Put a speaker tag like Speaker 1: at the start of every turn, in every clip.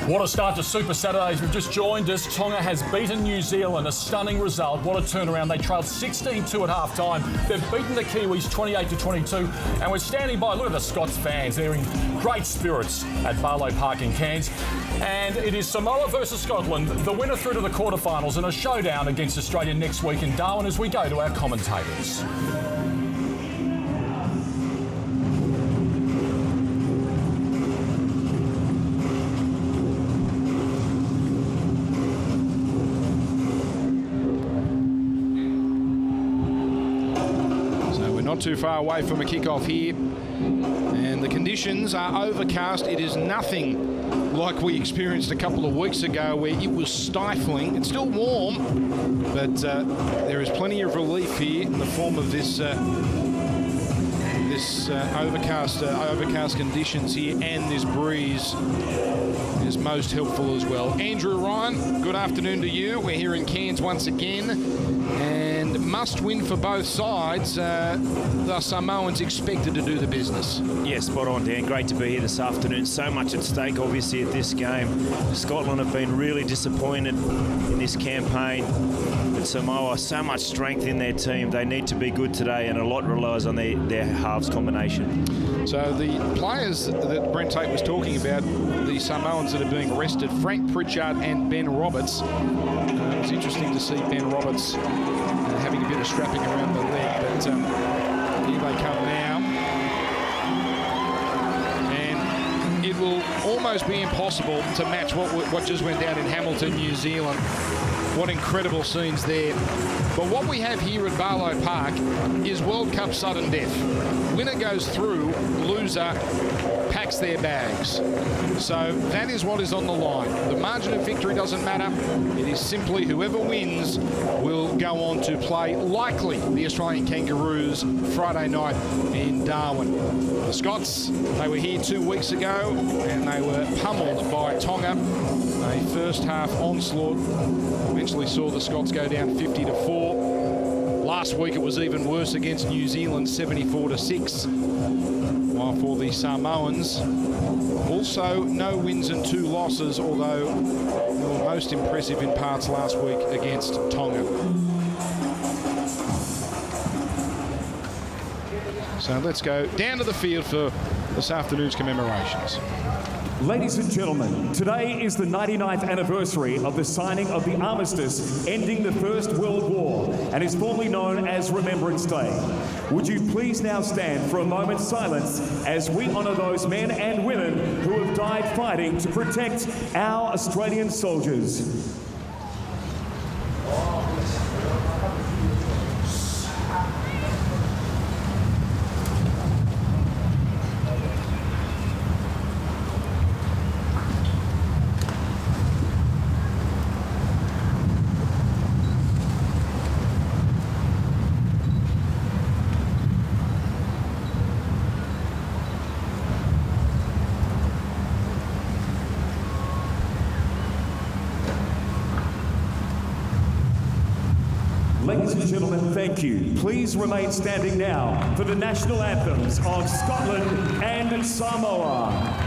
Speaker 1: What a start to Super Saturdays. We've just joined us. Tonga has beaten New Zealand, a stunning result. What a turnaround. They trailed 16-2 at half-time. They've beaten the Kiwis 28-22. And we're standing by. Look at the Scots fans. They're in great spirits at Barlow Park in Cairns. And it is Samoa versus Scotland, the winner through to the quarterfinals, and a showdown against Australia next week in Darwin as we go to our commentators.
Speaker 2: Not too far away from a kick-off here, and the conditions are overcast. It is nothing like we experienced a couple of weeks ago where it was stifling. It's still warm, but there is plenty of relief here in the form of this overcast conditions here, and this breeze is most helpful as well. Andrew Ryan, good afternoon to you. We're here in Cairns once again, and must win for both sides. The Samoans expected to do the business.
Speaker 3: Yeah, spot on, Dan. Great to be here this afternoon. So much at stake, obviously, at this game. Scotland have been really disappointed in this campaign. But Samoa, so much strength in their team. They need to be good today, and a lot relies on their halves combination.
Speaker 2: So the players that Brent Tate was talking about, the Samoans that are being rested, Frank Pritchard and Ben Roberts. It was interesting to see Ben Roberts having a bit of strapping around the leg, but here they come now. And it will almost be impossible to match what just went down in Hamilton, New Zealand. What incredible scenes there. But what we have here at Barlow Park is World Cup sudden death. Winner goes through, loser packs their bags. So that is what is on the line. The margin of victory doesn't matter. It is simply whoever wins will go on to play, likely, the Australian Kangaroos Friday night in Darwin. The Scots, they were here 2 weeks ago and they were pummeled by Tonga. A first half onslaught eventually saw the Scots go down 50-4. Last week it was even worse against New Zealand, 74-6. While for the Samoans, also no wins and 2 losses, although they were most impressive in parts last week against Tonga. So let's go down to the field for this afternoon's commemorations.
Speaker 4: Ladies and gentlemen, today is the 99th anniversary of the signing of the armistice ending the First World War and is formally known as Remembrance Day. Would you please now stand for a moment's silence as we honour those men and women who have died fighting to protect our Australian soldiers. Ladies and gentlemen, thank you. Please remain standing now for the national anthems of Scotland and Samoa.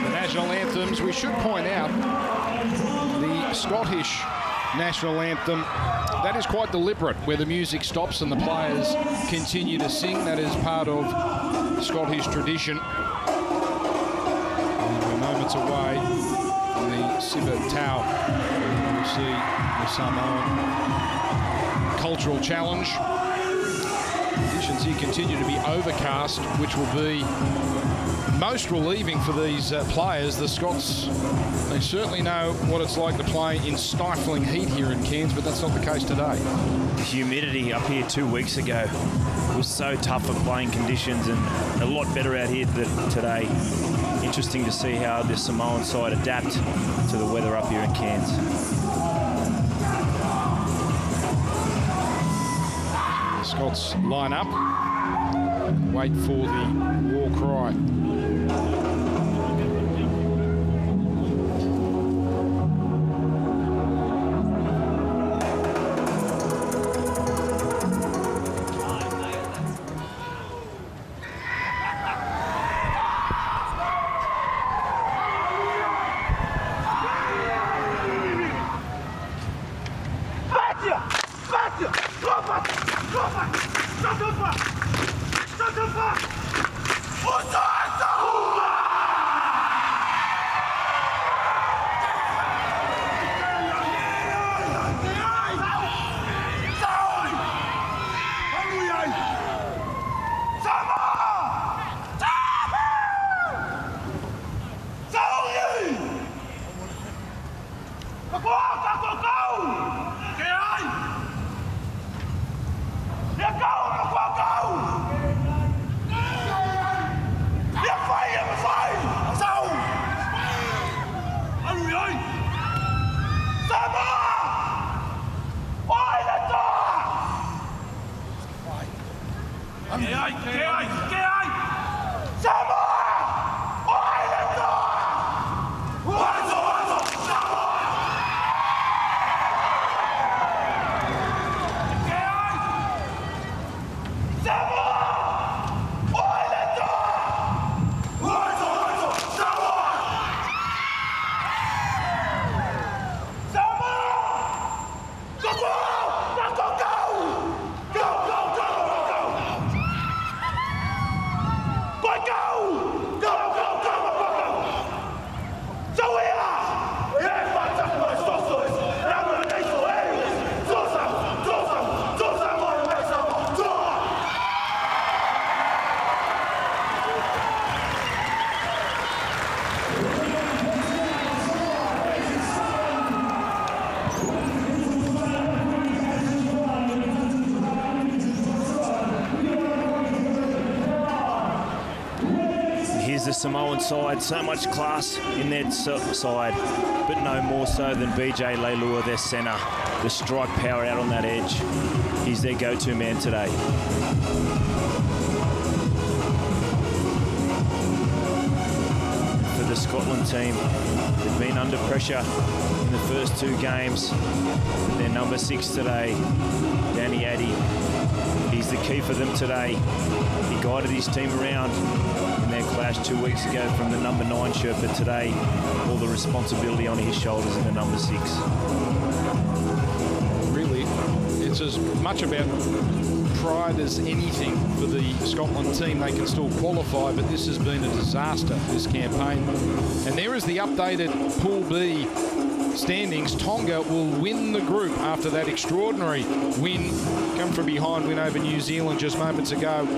Speaker 2: The national anthems, we should point out, the Scottish national anthem, that is quite deliberate, where the music stops and the players continue to sing. That is part of Scottish tradition. And we're moments away from the Sibba Tau. We'll see the Samoan cultural challenge. Conditions here continue to be overcast, which will be most relieving for these players. The Scots, they certainly know what it's like to play in stifling heat here in Cairns, but that's not the case today.
Speaker 3: The humidity up here 2 weeks ago was so tough for playing conditions, and a lot better out here today. Interesting to see how the Samoan side adapt to the weather up here in Cairns.
Speaker 2: The Scots line up, wait for the war cry.
Speaker 3: The Samoan side, so much class in their side, but no more so than BJ Leilua, their centre. The strike power out on that edge. He's their go-to man today. For the Scotland team, they've been under pressure in the first two games. Their number 6 today, Danny Addy. He's the key for them today. He guided his team around in their clash 2 weeks ago from the number 9 shirt, but today all the responsibility on his shoulders in the number 6.
Speaker 2: Really, it's as much about pride as anything for the Scotland team. They can still qualify, but this has been a disaster, this campaign. And there is the updated Pool B standings. Tonga will win the group after that extraordinary win, come from behind win over New Zealand just moments ago.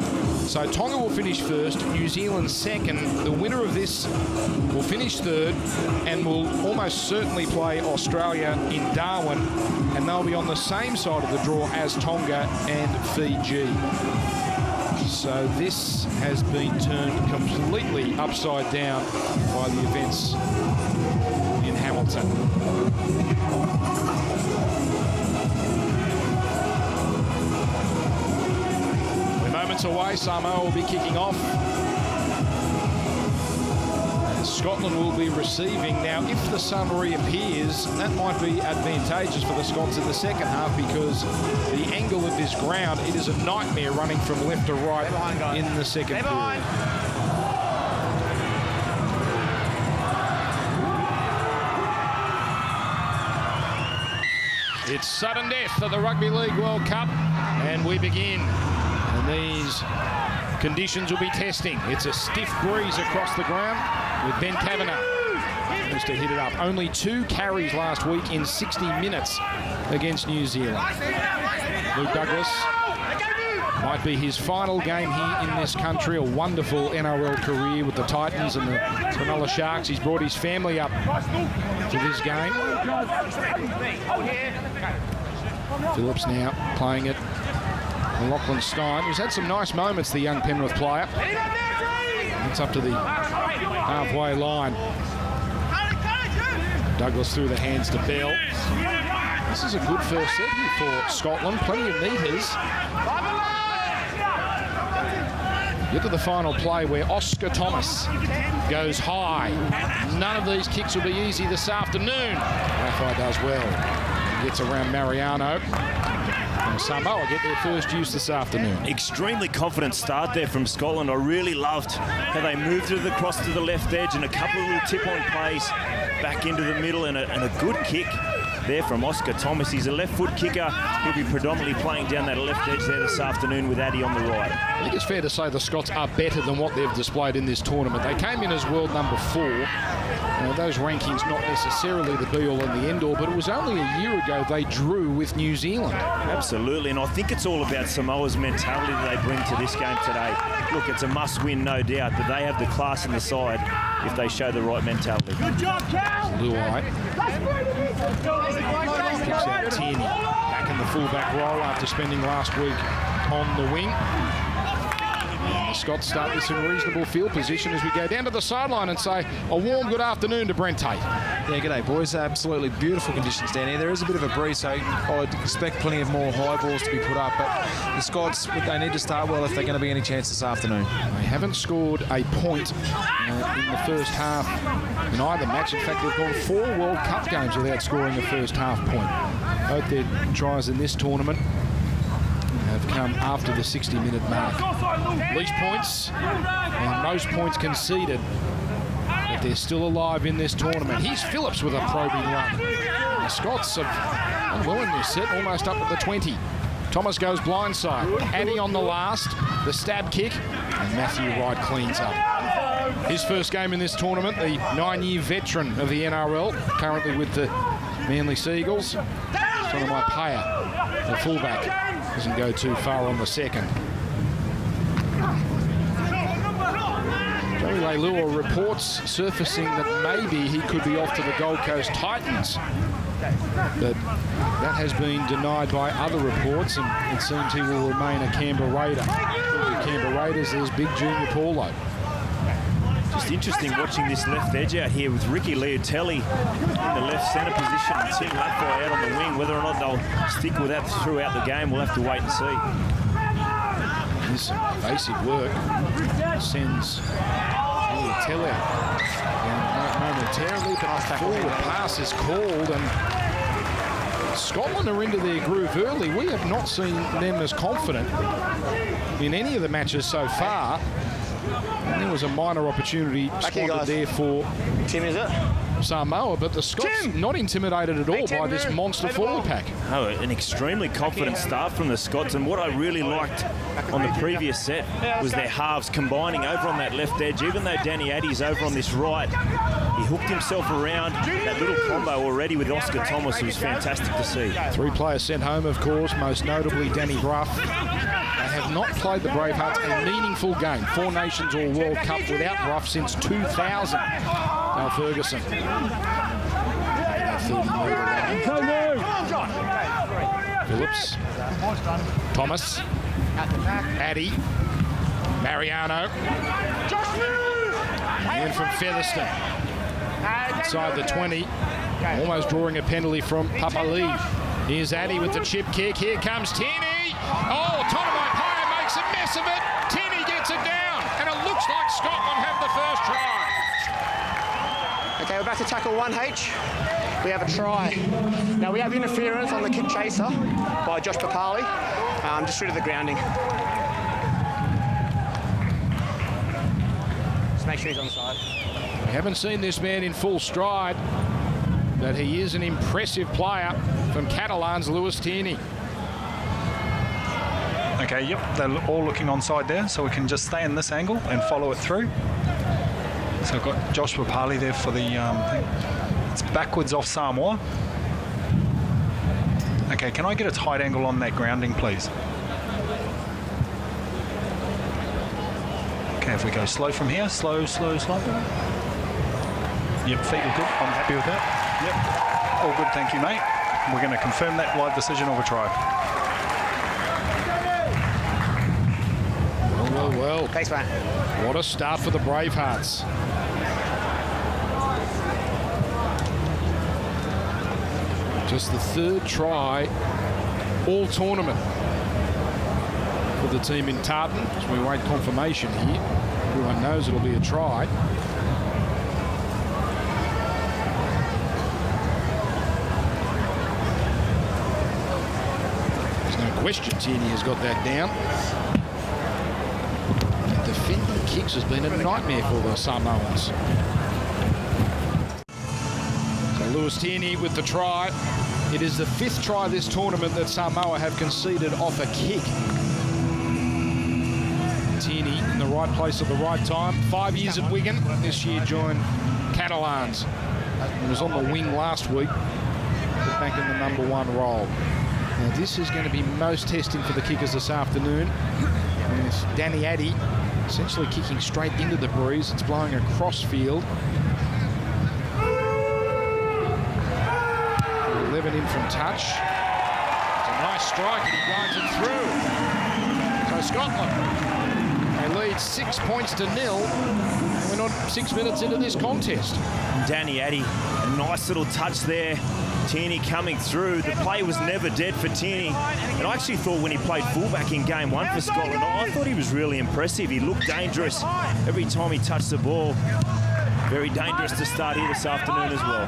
Speaker 2: So Tonga will finish first, New Zealand second. The winner of this will finish third and will almost certainly play Australia in Darwin, and they'll be on the same side of the draw as Tonga and Fiji. So this has been turned completely upside down by the events in Hamilton. We're moments away. Samoa will be kicking off. And Scotland will be receiving. Now, if the sun reappears, that might be advantageous for the Scots in the second half, because the angle of this ground, it is a nightmare running from left to right in the second period. It's sudden death at the Rugby League World Cup, and we begin. And these conditions will be testing. It's a stiff breeze across the ground with Ben Kavanagh. Just to hit it up. Only 2 carries last week in 60 minutes against New Zealand. Luke Douglas might be his final game here in this country. A wonderful NRL career with the Titans and the Cronulla Sharks. He's brought his family up to this game. Phillips now playing it. Lachlan Stein, who's had some nice moments, the young Penrith player. It's up to the halfway line. Douglas through the hands to Bell. This is a good first set here for Scotland. Plenty of meters. Get to the final play where Oscar Thomas goes high. None of these kicks will be easy this afternoon. Raffai does well. Gets around Mariano. And Samoa get their first use this afternoon.
Speaker 3: Extremely confident start there from Scotland. I really loved how they moved it across to the left edge and a couple of little tip-on plays back into the middle and a good kick there from Oscar Thomas. He's a left-foot kicker. He'll be predominantly playing down that left edge there this afternoon with Addy on the right.
Speaker 2: I think it's fair to say the Scots are better than what they've displayed in this tournament. They came in as world number 4. Those rankings not necessarily the be-all and the end-all, but it was only a year ago they drew with New Zealand.
Speaker 3: Absolutely, and I think it's all about Samoa's mentality that they bring to this game today. Look, it's a must-win, no doubt, but they have the class in the side if they show the right mentality.
Speaker 5: Good job, Cal!
Speaker 2: Luai kicks out Tierney back in the fullback role after spending last week on the wing. The Scots start this in a reasonable field position as we go down to the sideline and say a warm good afternoon to Brent Tate.
Speaker 6: Yeah, g'day boys. Absolutely beautiful conditions down here. There is a bit of a breeze, so I'd expect plenty of more high balls to be put up, but the Scots, they need to start well if they're going to be any chance this afternoon.
Speaker 2: They haven't scored a point in the first half in either match. In fact, they've gone 4 World Cup games without scoring a first half point. Both their tries in this tournament have come after the 60-minute mark. Least points and most points conceded, but they're still alive in this tournament. Here's Phillips with a probing run. The Scots have well in this set, almost up at the 20. Thomas goes blindside. Addy on the last, the stab kick, and Matthew Wright cleans up. His first game in this tournament, the 9-year veteran of the NRL, currently with the Manly Seagulls. Sonamai Paya, the fullback, doesn't go too far on the second. Joey Leilua reports surfacing that maybe he could be off to the Gold Coast Titans, but that has been denied by other reports, and it seems he will remain a Canberra Raider. The Canberra Raiders, there's big Junior Paulo.
Speaker 3: Just interesting watching this left edge out here with Ricky Leotelli in the left centre position and Tim Laffey out on the wing. Whether or not they'll stick with that throughout the game, we'll have to wait and see.
Speaker 2: His basic work sends Leotelli momentarily, but a forward pass is called, and Scotland are into their groove early. We have not seen them as confident in any of the matches so far. And there was a minor opportunity squandered there for
Speaker 5: Tim, is it?
Speaker 2: Samoa, but the Scots not intimidated at all by this monster forward pack.
Speaker 3: Oh, an extremely confident start from the Scots, and what I really liked on the previous set was their halves combining over on that left edge. Even though Danny Addy's over on this right, he hooked himself around that little combo already with Oscar Thomas, who was fantastic to see.
Speaker 2: 3 players sent home, of course, most notably Danny Bruff. They have not played the Bravehearts a meaningful game, 4 Nations or World Cup without Bruff since 2000. Al Ferguson. Phillips. Thomas. Addy. Mariano. And from Featherstone. Inside the 20. Almost drawing a penalty from Papali. Here's Addy with the chip kick. Here comes Tierney. Oh, Sonamai Paya makes a mess of it. Tierney gets it down. And it looks like Scotland have the first try.
Speaker 5: Okay, we're back to tackle 1H. We have a try. Now we have interference on the kick chaser by Josh Papali, just rid of the grounding. Just make sure he's on the side.
Speaker 2: We haven't seen this man in full stride, but he is an impressive player for from Catalan's Lewis Tierney.
Speaker 7: Okay, yep, they're all looking onside there, so we can just stay in this angle and follow it through. So I've got Josh Papali there for the thing. It's backwards off Samoa. Okay, can I get a tight angle on that grounding, please? Okay, if we go slow from here, slow. Yep, feet are good. I'm happy with that. Yep, all good, thank you, mate. We're going to confirm that live decision of a try.
Speaker 2: Well.
Speaker 5: Thanks, mate.
Speaker 2: What a start for the Bravehearts. Just the third try all tournament for the team in Tartan. As we wait confirmation here. Everyone knows it'll be a try. There's no question Tierney has got that down. Defending kicks has been a nightmare for the Samoans. So Lewis Tierney with the try. It is the 5th try this tournament that Samoa have conceded off a kick. Tierney in the right place at the right time. 5 years at Wigan. This year joined Catalans. He was on the wing last week, but back in the number 1 role. Now this is going to be most testing for the kickers this afternoon. With Danny Addy essentially kicking straight into the breeze. It's blowing across field. 11 in from touch. It's a nice strike and he guides it through. So Scotland, they lead 6 points to 0. And we're not 6 minutes into this contest.
Speaker 3: Danny Addy, a nice little touch there. Tierney coming through. The play was never dead for Tierney. And I actually thought when he played fullback in game 1 for Scotland, I thought he was really impressive. He looked dangerous every time he touched the ball. Very dangerous to start here this afternoon as well.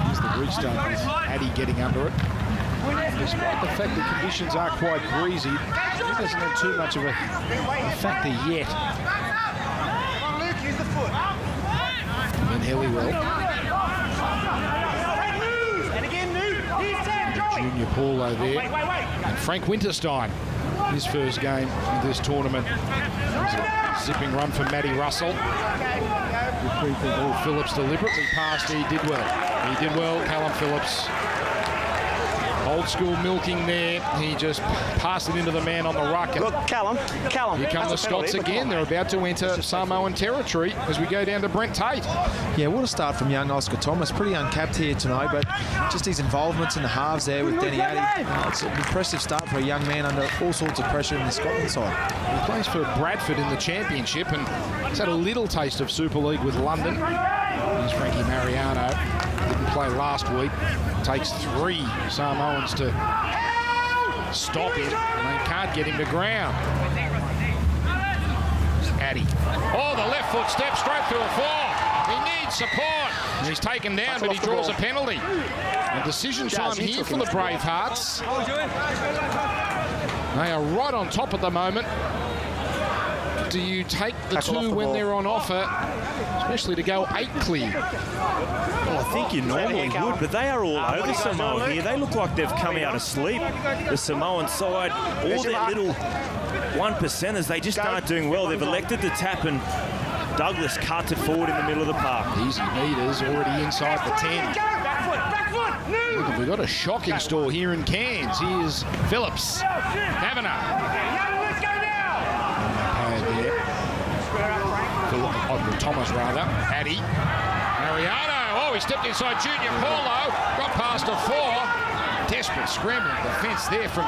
Speaker 2: Here's the restart with Addy getting under it. Despite the fact that conditions are quite breezy, he doesn't have too much of a factor yet. And Helliwell. Junior Paulo there. And Frank Winterstein, his first game in this tournament. Zipping run from Matty Russell. Phillips deliberately passed. He did well. He did well, Callum Phillips. Old school milking there. He just passed it into the man on the ruck.
Speaker 5: Look, Callum.
Speaker 2: Here come the Scots again. They're about to enter Samoan territory as we go down to Brent Tate.
Speaker 6: Yeah, what a start from young Oscar Thomas. Pretty uncapped here tonight, but just his involvements in the halves there with Danny Addy. It's an impressive start for a young man under all sorts of pressure in the Scotland side.
Speaker 2: He plays for Bradford in the Championship and he's had a little taste of Super League with London. Here's Frankie Mariano. Didn't play last week. Takes 3 Samoans to stop him, and they can't get him to ground. Addy. Oh, the left foot step straight through a 4. He needs support. And he's taken down, but he draws a penalty. And decision time here for the Bravehearts. They are right on top at the moment. Do you take the 2 when they're on offer, especially to go 8 clear?
Speaker 3: Well, I think you normally would, but they are all over Samoa here. They look like they've come out of sleep. The Samoan side, all their little 1%ers, they just aren't doing well. They've elected to tap, and Douglas cuts it forward in the middle of the park.
Speaker 2: Easy meters, already inside the 10. Look, we've got a shock in store here in Cairns. Here's Phillips. Kavanagh. Thomas rather. Addy. Mariano. Oh, he stepped inside Junior Paulo. Got past a 4. Desperate scrambling defence there from,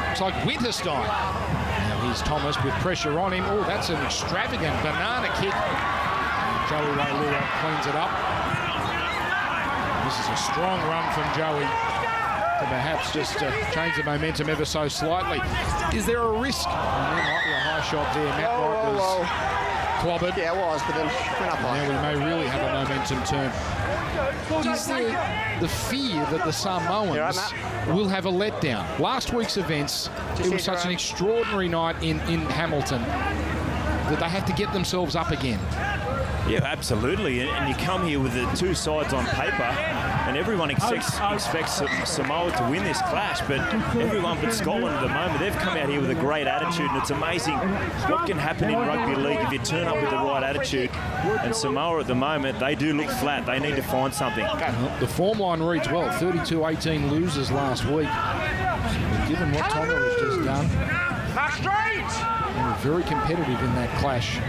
Speaker 2: looks like Winterstein. Now here's Thomas with pressure on him. Oh, that's an extravagant banana kick. Joey Wailua cleans it up. This is a strong run from Joey to perhaps just change the momentum ever so slightly. Is there a risk? And there might be a high shot there. Matt Wright was clobbered.
Speaker 5: Yeah, it was, but then went up high.
Speaker 2: Now we may really have a momentum turn. Is there the fear that the Samoans will have a letdown? Last week's events, it was such an extraordinary night in Hamilton. that they have to get themselves up again.
Speaker 3: Yeah, absolutely. And you come here with the two sides on paper, and everyone expects Samoa to win this clash, but everyone but Scotland at the moment, they've come out here with a great attitude, and it's amazing what can happen in rugby league if you turn up with the right attitude. And Samoa at the moment, they do look flat. They need to find something.
Speaker 2: The form line reads well. 32-18 losers last week. And given what Tonga has just done, they were very competitive in that clash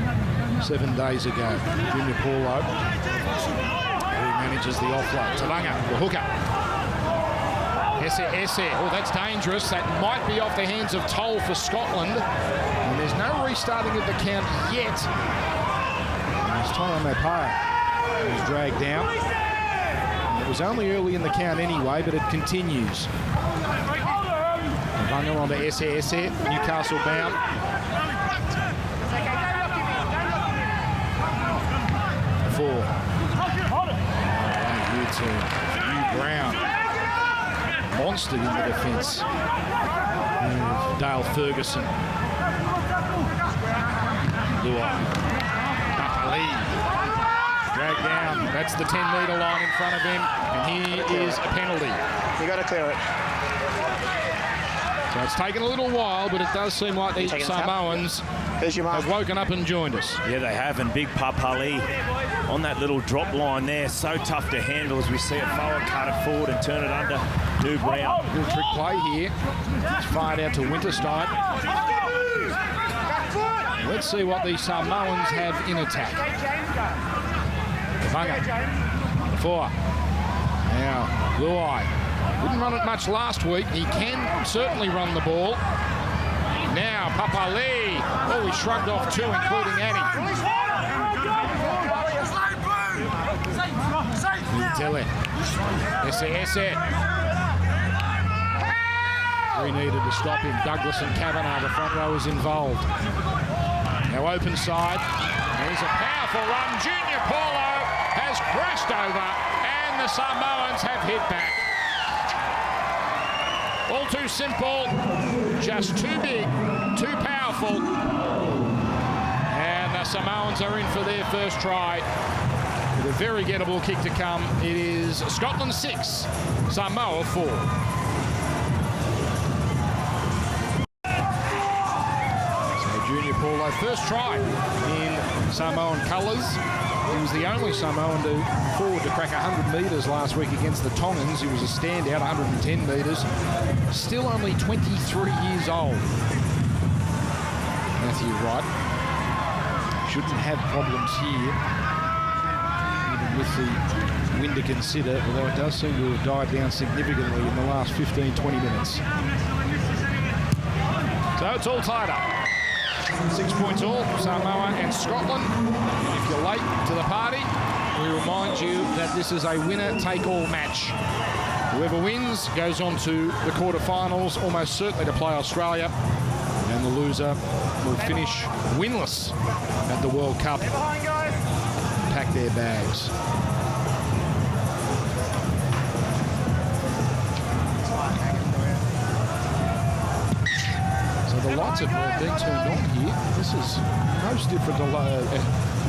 Speaker 2: 7 days ago. Junior Paulo, who manages the offload. Tavanga, the hooker. Esse. Oh, that's dangerous. That might be off the hands of Toll for Scotland. And there's no restarting of the count yet. As Tyrone Mopara was dragged down. And it was only early in the count anyway, but it continues. Tavanga onto Esse. Newcastle bound. Four. Good team. Hugh Brown. Monster in the defence. Dale Ferguson. Luai. Papali. Dragged down. That's the 10-metre line in front of him. And here is a penalty.
Speaker 5: You got to clear it.
Speaker 2: So it's taken a little while, but it does seem like the Samoans have woken up and joined us.
Speaker 3: Yeah, they have, and big Papali on that little drop line there. So tough to handle as we see it forward, cut it forward and turn it under New Brown.
Speaker 2: Good trick play here. It's fired out to Winterstein. Let's see what the Samoans have in attack. Vanga. Four. Now, Luai. Didn't run it much last week. He can certainly run the ball. Now, Papali. Oh, he shrugged off two, including Annie. Tele. Esse. We needed to stop him. Douglas and Kavanagh, the front row, is involved. Now open side. There's a powerful run. Junior Paulo has crashed over, and the Samoans have hit back. All too simple, just too big, too powerful. And the Samoans are in for their first try. With a very gettable kick to come. It is Scotland 6, Samoa 4. So Junior Paulo, first try in Samoan colours. He was the only Samoan forward to crack 100 metres last week against the Tongans. He was a standout, 110 metres. Still only 23 years old. Matthew Wright shouldn't have problems here, even with the wind to consider, although it does seem to have died down significantly in the last 15-20 minutes. So it's all tied up. 6 points all, Samoa and Scotland. If you're late to the party, we remind you that this is a winner-take-all match. Whoever wins goes on to the quarterfinals, almost certainly to play Australia, and the loser will finish winless at the World Cup and pack their bags. The lights have been turned on here. This is most different to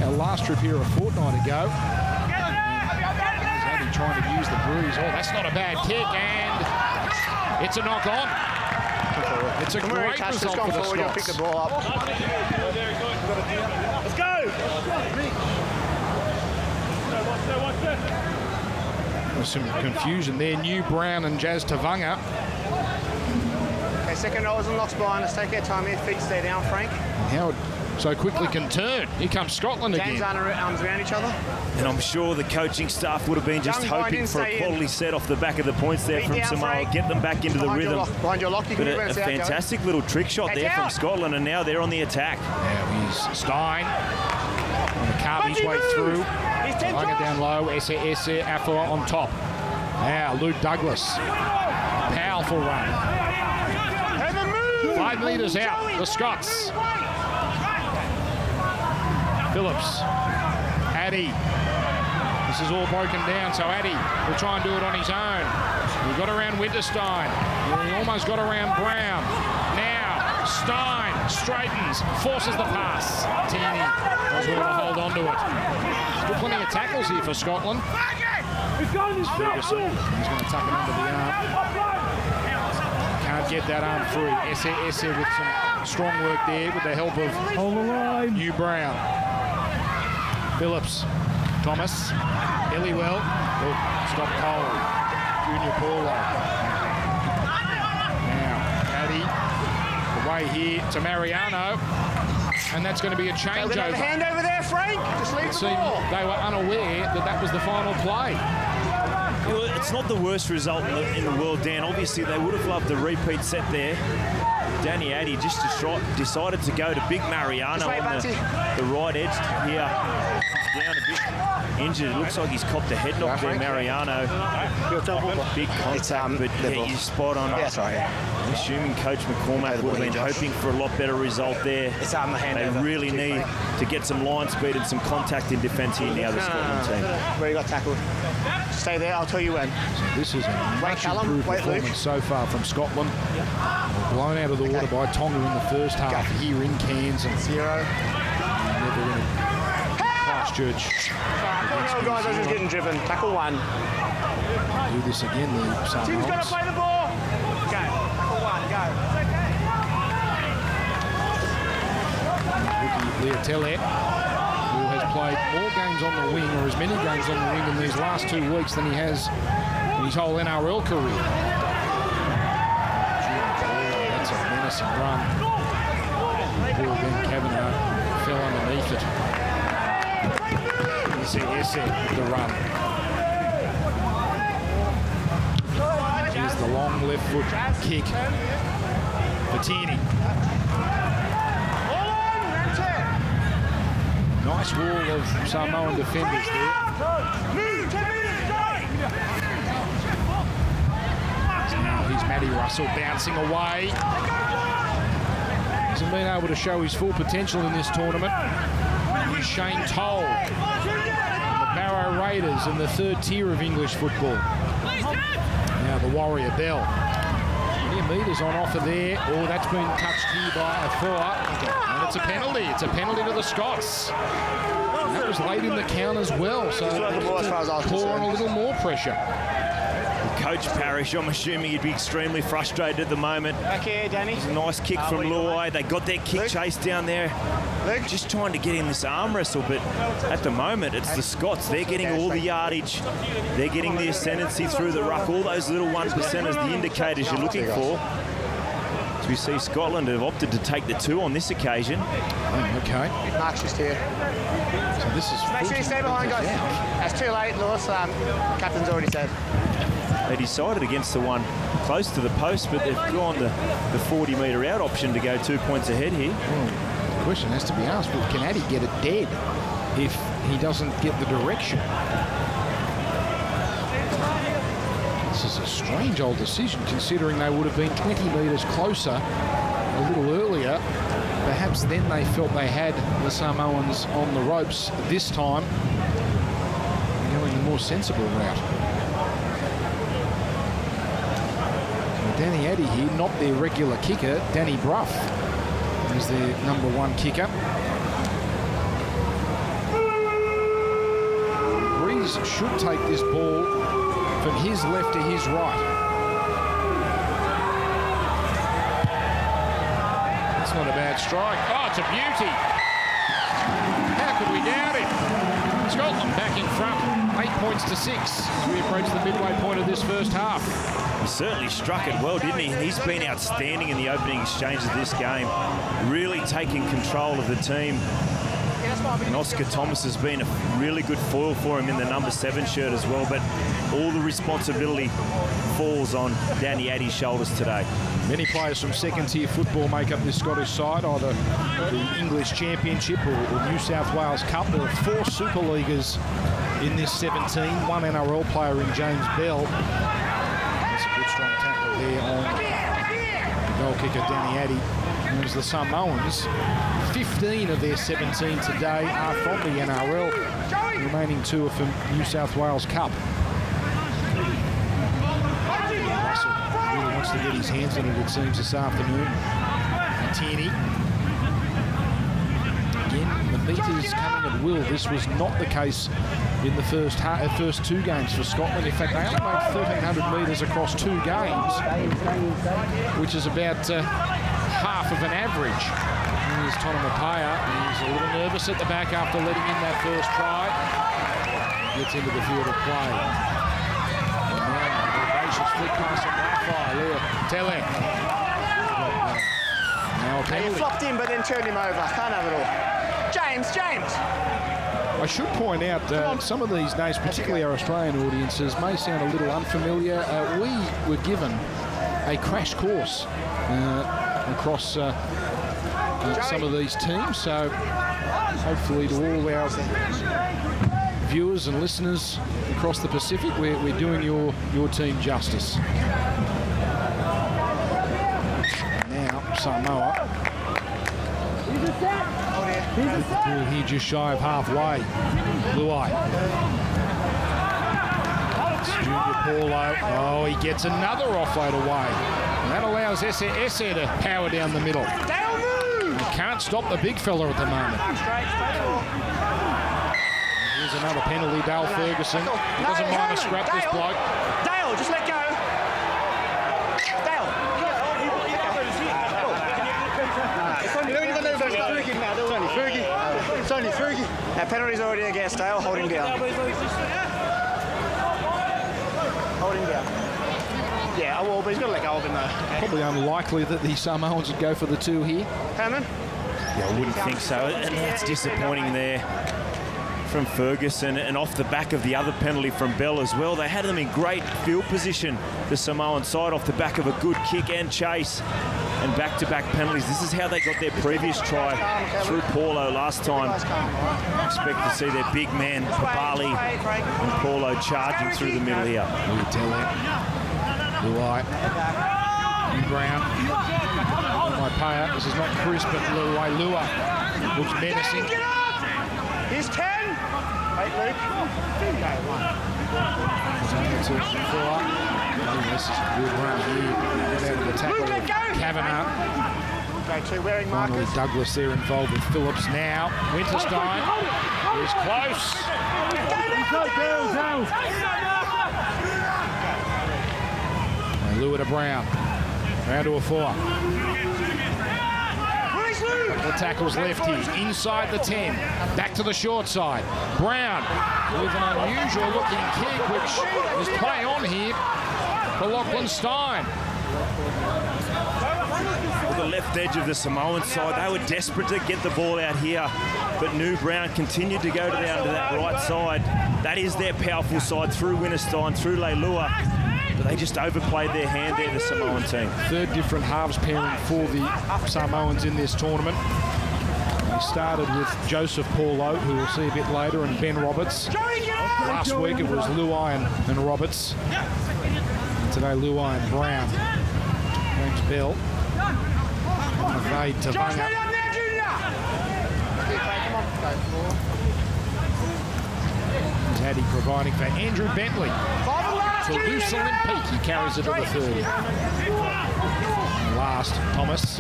Speaker 2: our last trip here a fortnight ago. He's only trying to use the breeze. Oh, that's not a bad kick, and it's a knock on. It's a great result for the Scots.
Speaker 5: Pick the ball up. Let's go!
Speaker 2: There's some confusion there. New Brown and Jazz Tavanga.
Speaker 5: Okay, second rollers and locks behind us. Take our time here. Feet stay down, Frank.
Speaker 2: Howard so quickly can turn. Here comes Scotland again.
Speaker 5: James arms around each other.
Speaker 3: And I'm sure the coaching staff would have been just hoping for a quality set off the back of the points there from Samoa. Get them back into the rhythm.
Speaker 5: Behind your lock, you can
Speaker 3: but a fantastic little trick shot there from Scotland, and now they're on the attack.
Speaker 2: Now he's Stein on the carve his way through. Lying it down low. Esse Afua on top. Now Luke Douglas. Powerful run. 5 metres out, the Scots. Phillips. Addy. This is all broken down, so Addy will try and do it on his own. He got around Winterstein. He almost got around Brown. Now, Stein straightens, forces the pass. Tierney does well to hold on to it. Still plenty of tackles here for Scotland. Here's Ferguson. He's going to tuck it under the arm. Can't get that arm free. Esse with some strong work there with the help of New Brown. Phillips, Thomas, Elliwell, stop Cole, Junior Paulo. Now, Addy, away here to Mariano, and that's going to be a changeover.
Speaker 5: Hand over there, Frank. Just leave the ball.
Speaker 2: They were unaware that that was the final play.
Speaker 3: It's not the worst result in the world, Dan. Obviously, they would have loved the repeat set there. Danny Addy just decided to go to Big Mariano on the right edge here. Down a bit, injured. It looks like he's copped a head knock there, Mariano. Big contact, but yeah, you're spot on.
Speaker 5: Yeah, that's right.
Speaker 3: I'm assuming Coach McCormack would have been hoping for a lot better result there. They really need to get some line speed and some contact in defence here in the other Scotland team.
Speaker 5: Where he got tackled. Stay there, I'll tell you when.
Speaker 2: This is a much improved performance so far from Scotland. Blown out of the water by Tonga in the first half here in Cairns. And
Speaker 5: 0.
Speaker 2: never in Christchurch.
Speaker 5: No, guys, I was just getting driven. Tackle 1.
Speaker 2: Do this again, the Samoans.
Speaker 5: Tim's got to play the ball. Go. Tackle 1, go.
Speaker 2: Leotele, who has played more games on the wing, or as many games on the wing in these last 2 weeks than he has in his whole NRL career. That's a menacing run. Poor Ben Kavanagh fell underneath it. You see Esse with the run. Here's the long left foot kick for Tierney. Nice wall of Samoan defenders there. Now here's Matty Russell bouncing away. Hasn't been able to show his full potential in this tournament. Here's Shane Toll, the Barrow Raiders in the 3rd tier of English football. Now the Warrior Bell. Plenty of metres on offer there. Oh, that's been touched here by a four. And it's a penalty. It's a penalty to the Scots. And that was late in the count as well. So pour on a little more pressure.
Speaker 3: Coach Parrish, I'm assuming he'd be extremely frustrated at the moment.
Speaker 5: Back here, Danny.
Speaker 3: It's a nice kick from Luai. They got their kick chase down there. Just trying to get in this arm wrestle, but at the moment, it's the Scots. They're getting all the yardage. They're getting the ascendancy through the ruck. All those little 1%ers, the indicators you're looking for. As we see, Scotland have opted to take the 2 on this occasion.
Speaker 2: Okay.
Speaker 5: Mark's just here.
Speaker 2: So this is
Speaker 5: Make sure you stay behind, guys. That's too late, Lewis. Captain's already said.
Speaker 3: They decided against the one close to the post, but they've gone the 40-metre out option to go 2 points ahead here.
Speaker 2: Well, the question has to be asked, well, can Addy get it dead if he doesn't get the direction? This is a strange old decision, considering they would have been 20 metres closer a little earlier. Perhaps then they felt they had the Samoans on the ropes. This time, going the more sensible route. Danny Addy here, not their regular kicker. Danny Bruff is their #1 kicker. Breeze should take this ball from his left to his right. That's not a bad strike. Oh, it's a beauty. How could we doubt it? Scotland back in front, 8 points to 6 as we approach the midway point of this first half.
Speaker 3: He certainly struck it well, didn't he? He's been outstanding in the opening exchange of this game, really taking control of the team. And Oscar Thomas has been a really good foil for him in the #7 shirt as well, but all the responsibility falls on Danny Addy's shoulders today.
Speaker 2: Many players from second-tier football make up this Scottish side, either the English Championship or New South Wales Cup. There are 4 Super Leaguers in this 17, 1 NRL player in James Bell. That's a good strong tackle there on the goal kicker Danny Addy. And as the Samoans, 15 of their 17 today are from the NRL. The remaining 2 are from New South Wales Cup. Russell really wants to get his hands on it seems, this afternoon. Tierney. Again, the meters coming at will. This was not the case in the first two games for Scotland. In fact, they only made 1,300 metres across 2 games, which is about half of an average. Here's Tonamapaya. He's a little nervous at the back after letting in that first try. Gets into the field of play. And now, the gracious flick pass on Wi-Fi. Leo Tele. Now a penalty.
Speaker 5: He flopped in, but then turned him over. Can't have it all. James!
Speaker 2: I should point out some of these names, particularly our Australian audiences, may sound a little unfamiliar. We were given a crash course across some of these teams, so hopefully to all our viewers and listeners across the Pacific, we're doing your team justice. Now Samoa. Ball here just shy of halfway. Luai. Junior Paulo. Oh, he gets another offload away. And that allows Esse to power down the middle. He can't stop the big fella at the moment. Here's another penalty, Dale Ferguson. He doesn't mind to scrap this bloke.
Speaker 5: Dale, just let go. Dale. It's only Fergie. Now, penalty's already against Dale. Hold him down. Hold him down. Yeah, well, but he's got to let go of him, though. Okay.
Speaker 2: Probably unlikely that the Samoans would go for the 2 here.
Speaker 5: Herman?
Speaker 3: Yeah, I wouldn't think so. And that's disappointing there from Ferguson, and off the back of the other penalty from Bell as well. They had them in great field position, the Samoan side, off the back of a good kick and chase. And back-to-back penalties. This is how they got their previous try through Paulo last time. Expect to see their big man, Papali and Paulo charging through the middle here.
Speaker 2: Luai. Brown. My payer. This is not Chris, but Luai Lua. Looks menacing.
Speaker 5: He's 10. Wait, Luke.
Speaker 2: This is a good run here. Get out of the tackle of Kavanagh. Finally, Douglas there involved with Phillips now. Winterstein is close. Lua to Brown. Round to a 4. The tackle's left here, inside the 10, back to the short side. Brown with an unusual looking kick, which is play on here for Lachlan Stein.
Speaker 3: Well, the left edge of the Samoan side, they were desperate to get the ball out here, but New Brown continued to go down to that right side. That is their powerful side through Winterstein, through Leilua. But they just overplayed their hand there, the Samoan team. 3rd different halves pairing for the Samoans in this tournament. We started with Joseph Paulo, who we'll see a bit later, and Ben Roberts. Last week it was Luai and Roberts. And today Luai and Brown. James Bell. McVeigh to Bunga. Zaddy providing for Andrew Bentley. To loose Olympique, he carries it to the 30. And last, Thomas.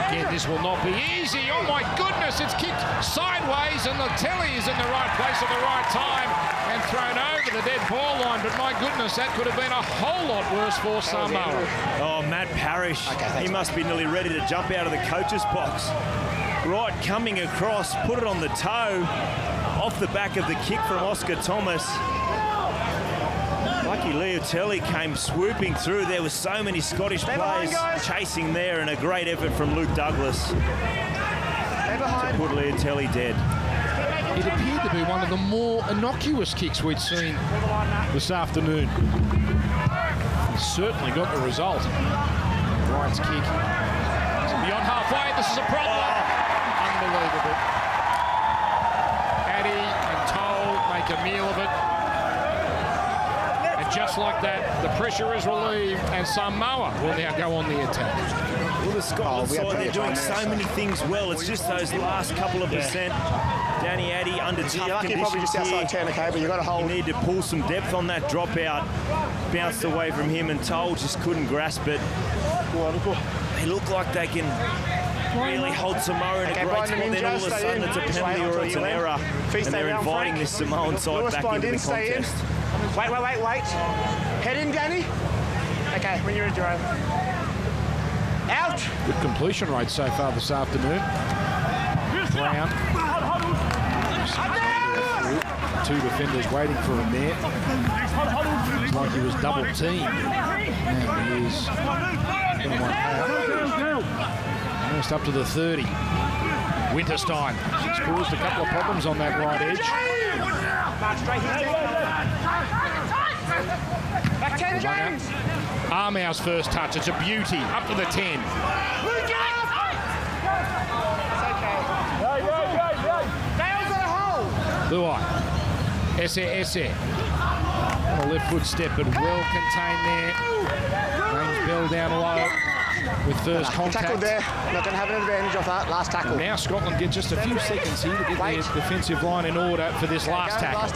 Speaker 3: Again, this will not be easy. Oh my goodness, it's kicked sideways and the telly is in the right place at the right time and thrown over the dead ball line. But my goodness, that could have been a whole lot worse for Samoa. Oh, Matt Parrish, he must be nearly ready to jump out of the coach's box. Right, coming across, put it on the toe, off the back of the kick from Oscar Thomas. Lucky Leotelli came swooping through. There were so many Scottish players chasing there, and a great effort from Luke Douglas to put Leotelli dead.
Speaker 2: It appeared to be one of the more innocuous kicks we'd seen this afternoon. He certainly got the result. Wright's kick. Beyond halfway, this is a problem. Unbelievable. Addy and Toll make a meal of it. And just like that, the pressure is relieved and Samoa will now go on the attack.
Speaker 3: Well, the Scotland side, they're doing so many things well. It's just those last couple of percent. Danny Addy under tough conditions
Speaker 5: probably just outside 10, okay, but you got to hold.
Speaker 3: You need to pull some depth on that dropout. Bounced away from him and Toll just couldn't grasp it. They look like they can really hold Samoa in a great spot. Then all of a sudden it's a penalty or it's an error. And they're inviting this Samoan side back into the contest.
Speaker 5: Wait. Head in, Danny. Okay, when you're in, Jerome. Out.
Speaker 2: Good completion rate so far this afternoon. Brown. Two defenders waiting for him there. Looks like he was double teamed. And he is almost up to the 30. Winterstein has caused a couple of problems on that right edge.
Speaker 5: Back 10, James.
Speaker 2: Armau's first touch. It's a beauty. Up to the 10. Luai. Esse. On a left foot step, but well contained there. James Bell down low with first contact.
Speaker 5: Tackled there. Not going to have an advantage of that last tackle.
Speaker 2: And now Scotland get just a few seconds here to get their defensive line in order for this last tackle.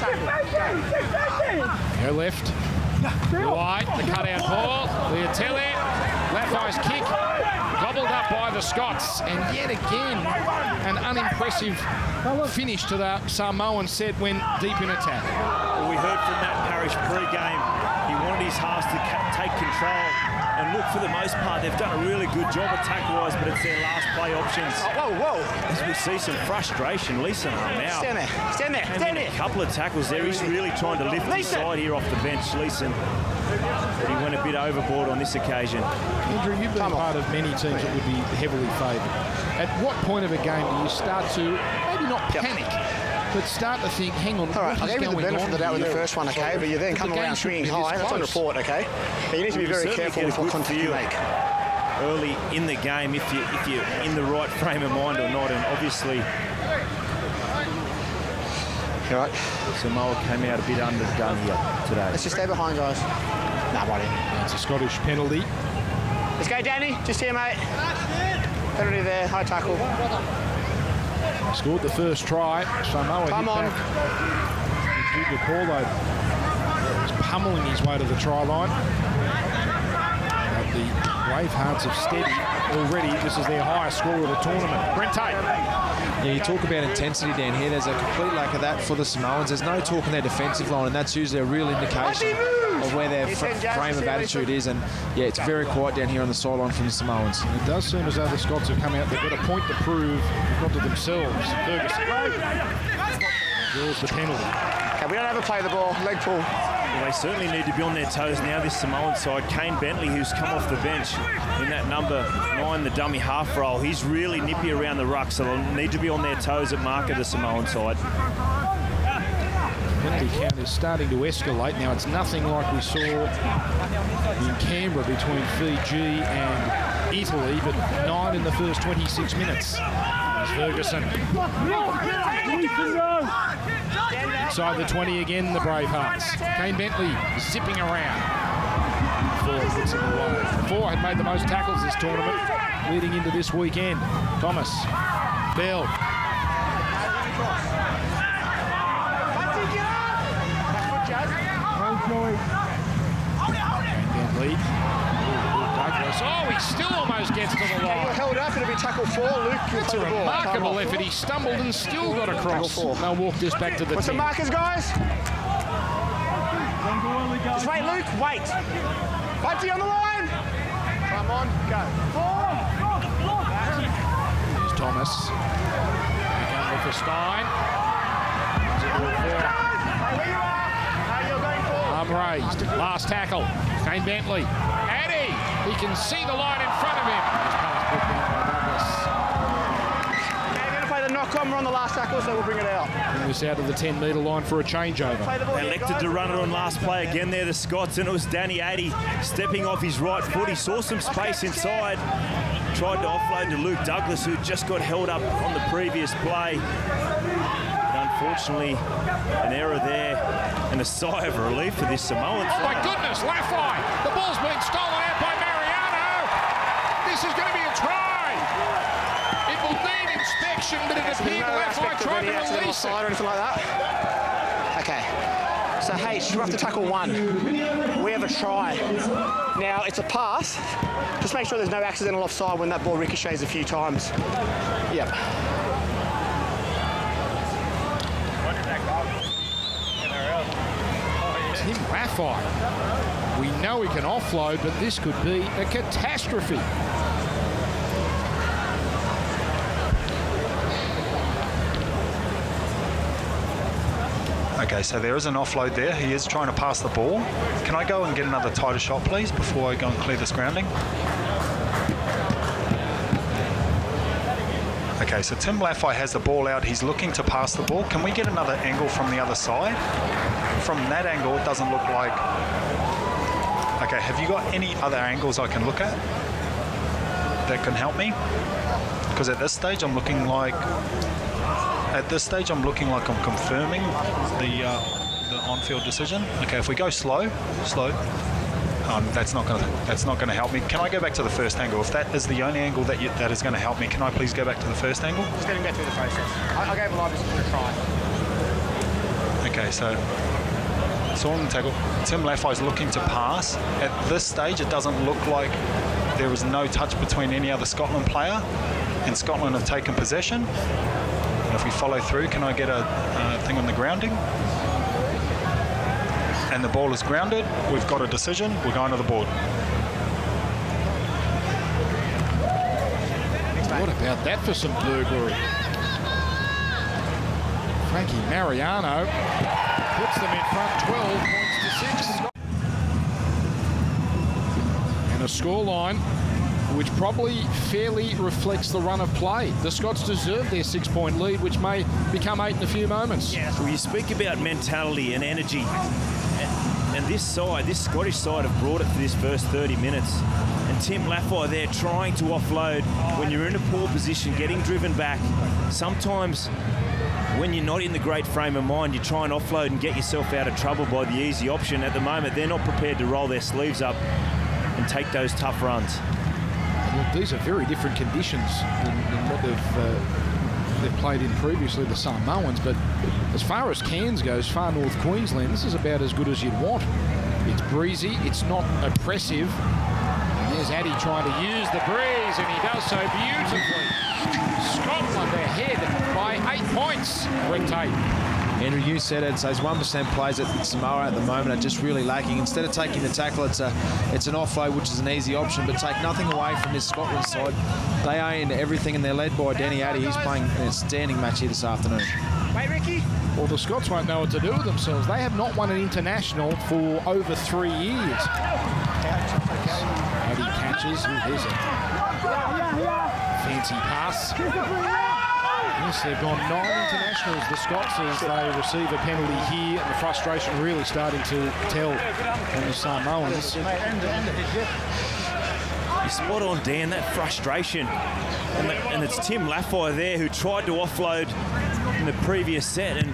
Speaker 2: Go left. Luai, the cut-out ball. Leotelli, Laffey's kick. Gobbled up by the Scots, and yet again an unimpressive finish to the Samoan set when deep in attack.
Speaker 3: Well, we heard from Matt Parrish pre-game. He wanted his halves to take control, and look, for the most part, they've done a really good job attack-wise, but it's their last play options.
Speaker 5: Whoa.
Speaker 3: As we see some frustration, Leeson now.
Speaker 5: Stand there.
Speaker 3: A couple of tackles there. He's really trying to lift his side here off the bench, Leeson. But he went a bit overboard on this occasion.
Speaker 2: Andrew, you've been part of many teams that would be heavily favoured. At what point of a game do you start to, maybe not panic, but start to think, hang on,
Speaker 5: all right, I gave you the benefit of the doubt with the first one, okay? But you then come around swinging high. That's on report, okay? But you need to be very careful with what contact you make.
Speaker 3: Early in the game, if you're in the right frame of mind or not, and obviously
Speaker 5: Right.
Speaker 3: Samoa came out a bit underdone here today.
Speaker 5: Let's just stay behind, guys. Nah, buddy.
Speaker 2: That's a Scottish penalty.
Speaker 5: Let's go, Danny. Just here, mate. Penalty there. High tackle.
Speaker 2: Scored the first try. Samoa
Speaker 5: Come on.
Speaker 2: Did recall, though, he's pummeling his way to the try line. But the Bravehearts have steady already. This is their highest score of the tournament. Brent Tate.
Speaker 6: Yeah, you talk about intensity down here. There's a complete lack of that for the Samoans. There's no talk in their defensive line, and that's usually a real indication of where their frame of attitude is. And yeah, it's very quiet down here on the sideline from the Samoans.
Speaker 2: It does seem as though the Scots have come out. They've got a point to prove, not to themselves. Ferguson draws the penalty.
Speaker 5: Okay, we don't overplay the ball. Leg pull.
Speaker 3: Well, they certainly need to be on their toes now, this Samoan side. Kane Bentley, who's come off the bench in that number 9, the dummy half role. He's really nippy around the ruck, so they'll need to be on their toes at marker, the Samoan side.
Speaker 2: Penalty count is starting to escalate. Now, it's nothing like we saw in Canberra between Fiji and Italy, but 9 in the first 26 minutes. There's Ferguson. Inside the 20 again, the Bravehearts. Kane Bentley zipping around. Ford puts him away. Four had made the most tackles this tournament leading into this weekend. Thomas. Bell. Bentley. Douglas. Oh, he still almost gets to the line.
Speaker 5: You're held up. It'll be tackle 4. Luke,
Speaker 2: That's a remarkable effort. He stumbled and still got across. They'll walk this back to the 10.
Speaker 5: What's the markers, guys? Just wait, Luke. Wait. Budgie on the line. Come on. Go.
Speaker 2: Here's Thomas. Back over for Stein. Arm raised. Last tackle. Kane Bentley. Addy. He can see the line in front of him.
Speaker 5: They're going to play the knock-on. We're on the last tackle, so we'll bring it out.
Speaker 2: Bring this out of the 10-metre line for a changeover.
Speaker 3: They elected to run it on last play again there, the Scots, and it was Danny Addy stepping off his right foot. He saw some space inside. Tried to offload to Luke Douglas, who just got held up on the previous play. But unfortunately, an error there and a sigh of relief for this Samoan side.
Speaker 2: Oh my goodness, Laffey! The ball's being stolen out by Mariano! This is going to be a try! It will need inspection, but it appeared Laffey tried to release it.
Speaker 5: Or anything like that. Okay. So, H, we're off to tackle 1. We have a try. Now, it's a pass. Just make sure there's no accidental offside when that ball ricochets a few times. Yep.
Speaker 2: Tim Laffey. We know he can offload, but this could be a catastrophe.
Speaker 7: Okay, so there is an offload there. He is trying to pass the ball. Can I go and get another tighter shot, please, before I go and clear this grounding? Okay, so Tim Laffey has the ball out. He's looking to pass the ball. Can we get another angle from the other side? From that angle, it doesn't look like... Okay, have you got any other angles I can look at that can help me? Because at this stage, I'm looking like... I'm confirming the on-field decision. Okay, if we go slow, that's not going to help me. Can I go back to the first angle? If that is the only angle that is going to help me, can I please go back to the first angle?
Speaker 5: Just getting back through the process. I gave a live a try.
Speaker 7: Okay, so it's all in the tackle. Tim Laffey is looking to pass. At this stage, it doesn't look like there is no touch between any other Scotland player, and Scotland have taken possession. And if we follow through, can I get a thing on the grounding? And the ball is grounded. We've got a decision. We're going to the board.
Speaker 2: What about that for some burglary? Frankie Mariano puts them in front 12 points to 6. And a scoreline which probably fairly reflects the run of play. The Scots deserve their 6-point lead, which may become 8 in a few moments.
Speaker 3: Yeah. Well, you speak about mentality and energy. And this Scottish side have brought it for this first 30 minutes. And Tim Laffey there trying to offload when you're in a poor position, getting driven back. Sometimes when you're not in the great frame of mind, you try and offload and get yourself out of trouble by the easy option. At the moment, they're not prepared to roll their sleeves up and take those tough runs.
Speaker 2: Look, these are very different conditions than what they've played in previously, the Samoans, but as far as Cairns goes, far north Queensland, this is about as good as you'd want. It's breezy, it's not oppressive. And there's Addy trying to use the breeze, and he does so beautifully. Scotland ahead by 8 points. Rick Tate.
Speaker 6: Andrew, you said it, so it's 1% plays at Samoa at the moment are just really lacking. Instead of taking the tackle, it's an offload, which is an easy option, but take nothing away from this Scotland side. They are into everything, and they're led by Danny Addy. He's playing an outstanding match here this afternoon.
Speaker 5: Wait, Ricky.
Speaker 2: Well, the Scots won't know what to do with themselves. They have not won an international for over 3 years. Addy catches. There's a fancy pass. Yes, they've gone 9 internationals, the Scots, as they receive a penalty here, and the frustration really starting to tell on the Samoans.
Speaker 3: You're spot on, Dan, that frustration. And it's Tim Laffey there who tried to offload in the previous set and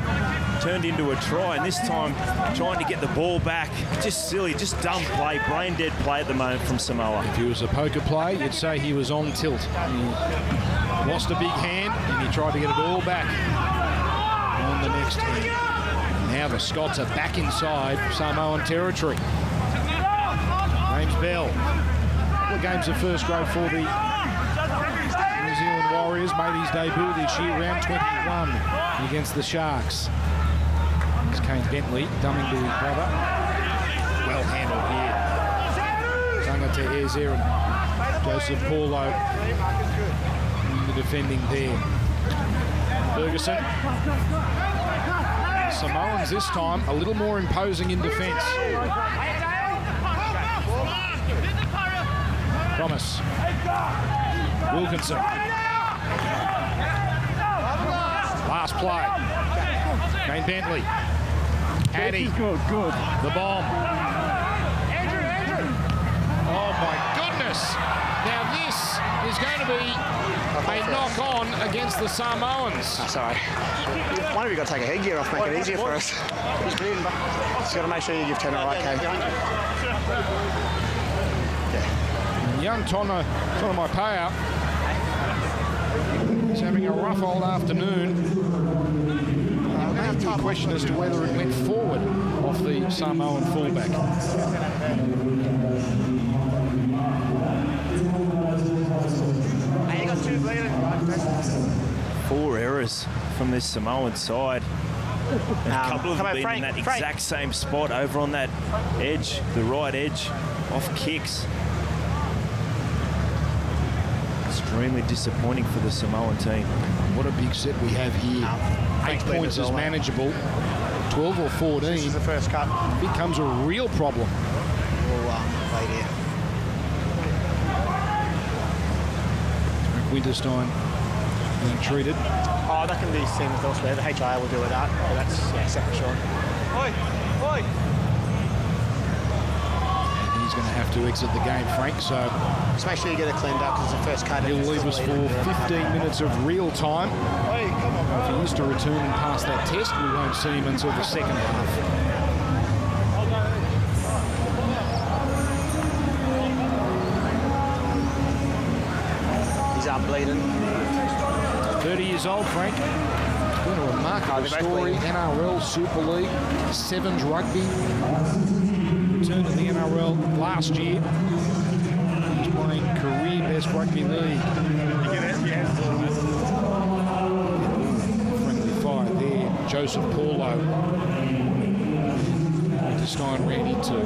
Speaker 3: turned into a try, and this time trying to get the ball back. Just silly, just dumb play, brain dead play at the moment from Samoa.
Speaker 2: If he was a poker play, you'd say he was on tilt. He lost a big hand and he tried to get it all back on the next hand. Now the Scots are back inside Samoan territory. James Bell. A couple of games of first grade for the New Zealand Warriors. Made his debut this year, round 21 against the Sharks. It's Kane Bentley dumbing to his brother. Well handled here. Tunga to Ezer and Joseph Paulo in the defending there. Ferguson. Samoans this time a little more imposing in defence. Thomas. Wilkinson. Last play. Kane Bentley. Addy. Good. The bomb. Andrew. Oh my goodness. Now this is going to be a knock-on against the Samoans.
Speaker 5: Oh, sorry. One of you got to take a headgear off, make it easier for us. Just got to make sure you give 10 the right, Kane.
Speaker 2: Young Tona Maipea is having a rough old afternoon. The question as to whether it went forward. off the Samoan fullback.
Speaker 5: Hey, you got 2 bleeding.
Speaker 3: 4 errors from this Samoan side. And a couple of them been in that exact same spot over on that edge, the right edge, off kicks. Extremely disappointing for the Samoan team.
Speaker 2: What a big set we have here. 8 points is manageable. 12 or 14
Speaker 5: This is the first cut.
Speaker 2: becomes a real problem.
Speaker 5: We'll play here.
Speaker 2: Winterstein being treated.
Speaker 5: Oh, that can be seen elsewhere. The HIA will deal with that. But that's separate shot. Oi! Oi!
Speaker 2: He's going to have to exit the game, Frank, so
Speaker 5: Just make sure you get it cleaned up because it's the first cut.
Speaker 2: he'll leave us for 15 minutes of real time.
Speaker 5: Oi, come on.
Speaker 2: If he is to return and pass that test, we won't see him until the second half.
Speaker 5: He's bleeding.
Speaker 2: 30 years old, Frank. It's been a remarkable story. NRL, Super League, Sevens rugby. Returned to the NRL last year. He's playing career best rugby league. Friendly fire there. Joseph Paulo. Stein ran into.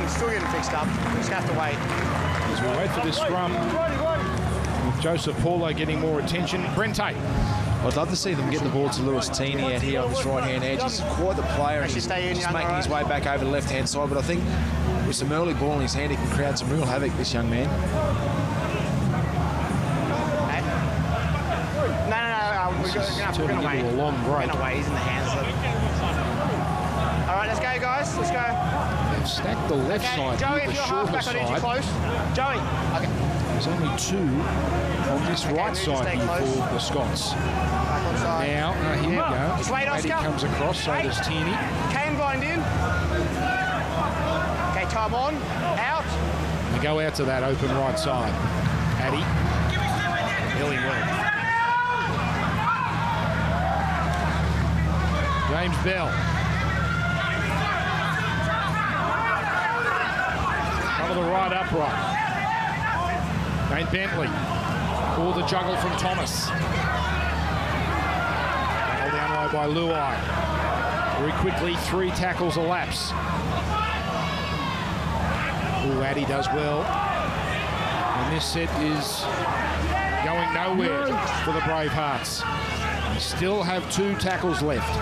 Speaker 5: Still getting fixed up. We just have to wait.
Speaker 2: As we wait for this scrum, with Joseph Paulo getting more attention. Brente.
Speaker 6: I'd love to see them get the ball to Lewis Teeny out here on this right-hand edge. He's quite the player, and he's just making his way back over the left-hand side. But I think with some early ball in his hand, he can create some real havoc, this young man.
Speaker 5: No. We're going to wait.
Speaker 2: A long break.
Speaker 5: We're going to wait. He's in the hands of it. All right, let's go, guys. Let's go.
Speaker 2: They've stacked the left side
Speaker 5: Joey,
Speaker 2: with
Speaker 5: if
Speaker 2: the
Speaker 5: you're
Speaker 2: shorter
Speaker 5: halfback, I need you
Speaker 2: side.
Speaker 5: close. Joey. Okay.
Speaker 2: There's only 2 on this right side here for the Scots.
Speaker 5: Back on side.
Speaker 2: Now, here we go.
Speaker 5: Just wait,
Speaker 2: Addy
Speaker 5: Oscar.
Speaker 2: comes across, so does Tierney.
Speaker 5: Kane blind in. Okay, time on. Out.
Speaker 2: We go out to that open right side. Addy. Billy Will. James Bell. Cover the right upright. Dane Bentley. Or the juggle from Thomas. Held down low by Luai. Very quickly, 3 tackles elapse. Ooh, Addy does well. And this set is going nowhere for the Bravehearts. We still have 2 tackles left.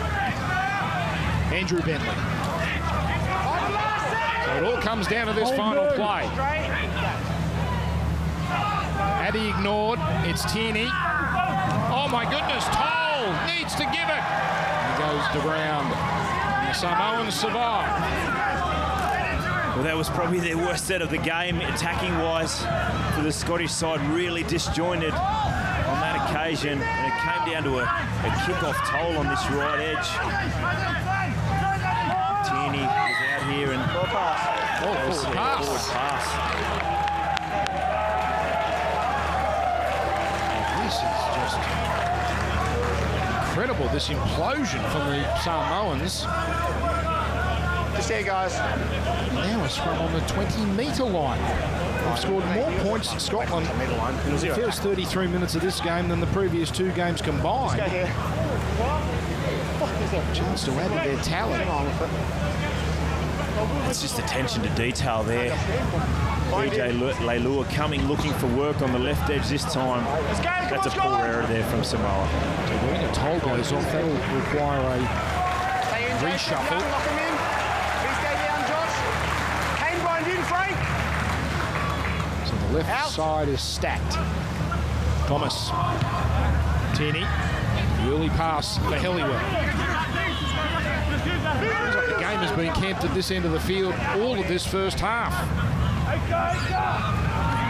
Speaker 2: Andrew Bentley. So it all comes down to this final play. Addy ignored. It's Tierney. Oh my goodness, Toll needs to give it. He goes to ground. And the Samoans survive.
Speaker 3: Well, that was probably their worst set of the game, attacking-wise, for the Scottish side. Really disjointed on that occasion, and it came down to a kick-off toll on this right edge. Tierney was out here and
Speaker 5: Forward pass.
Speaker 2: Forward pass. This is just incredible, this implosion from the Samoans.
Speaker 5: Just here, guys.
Speaker 2: Now it's from on the 20-metre line. They've scored more points in Scotland in the first 33 minutes of this game than the previous 2 games combined.
Speaker 5: Go here.
Speaker 2: Chance to add to their tally.
Speaker 3: it's just attention to detail there. DJ Leilua coming, looking for work on the left edge this time. That's a poor error there from Samoa.
Speaker 2: So when a toll goes off, that'll require a reshuffle.
Speaker 5: Lock him in. Please stay down, Josh. Kane blind in, Frank.
Speaker 2: So the left side is stacked. Thomas. Tierney. The early pass for Helliwell. Looks like the game has been camped at this end of the field all of this first half.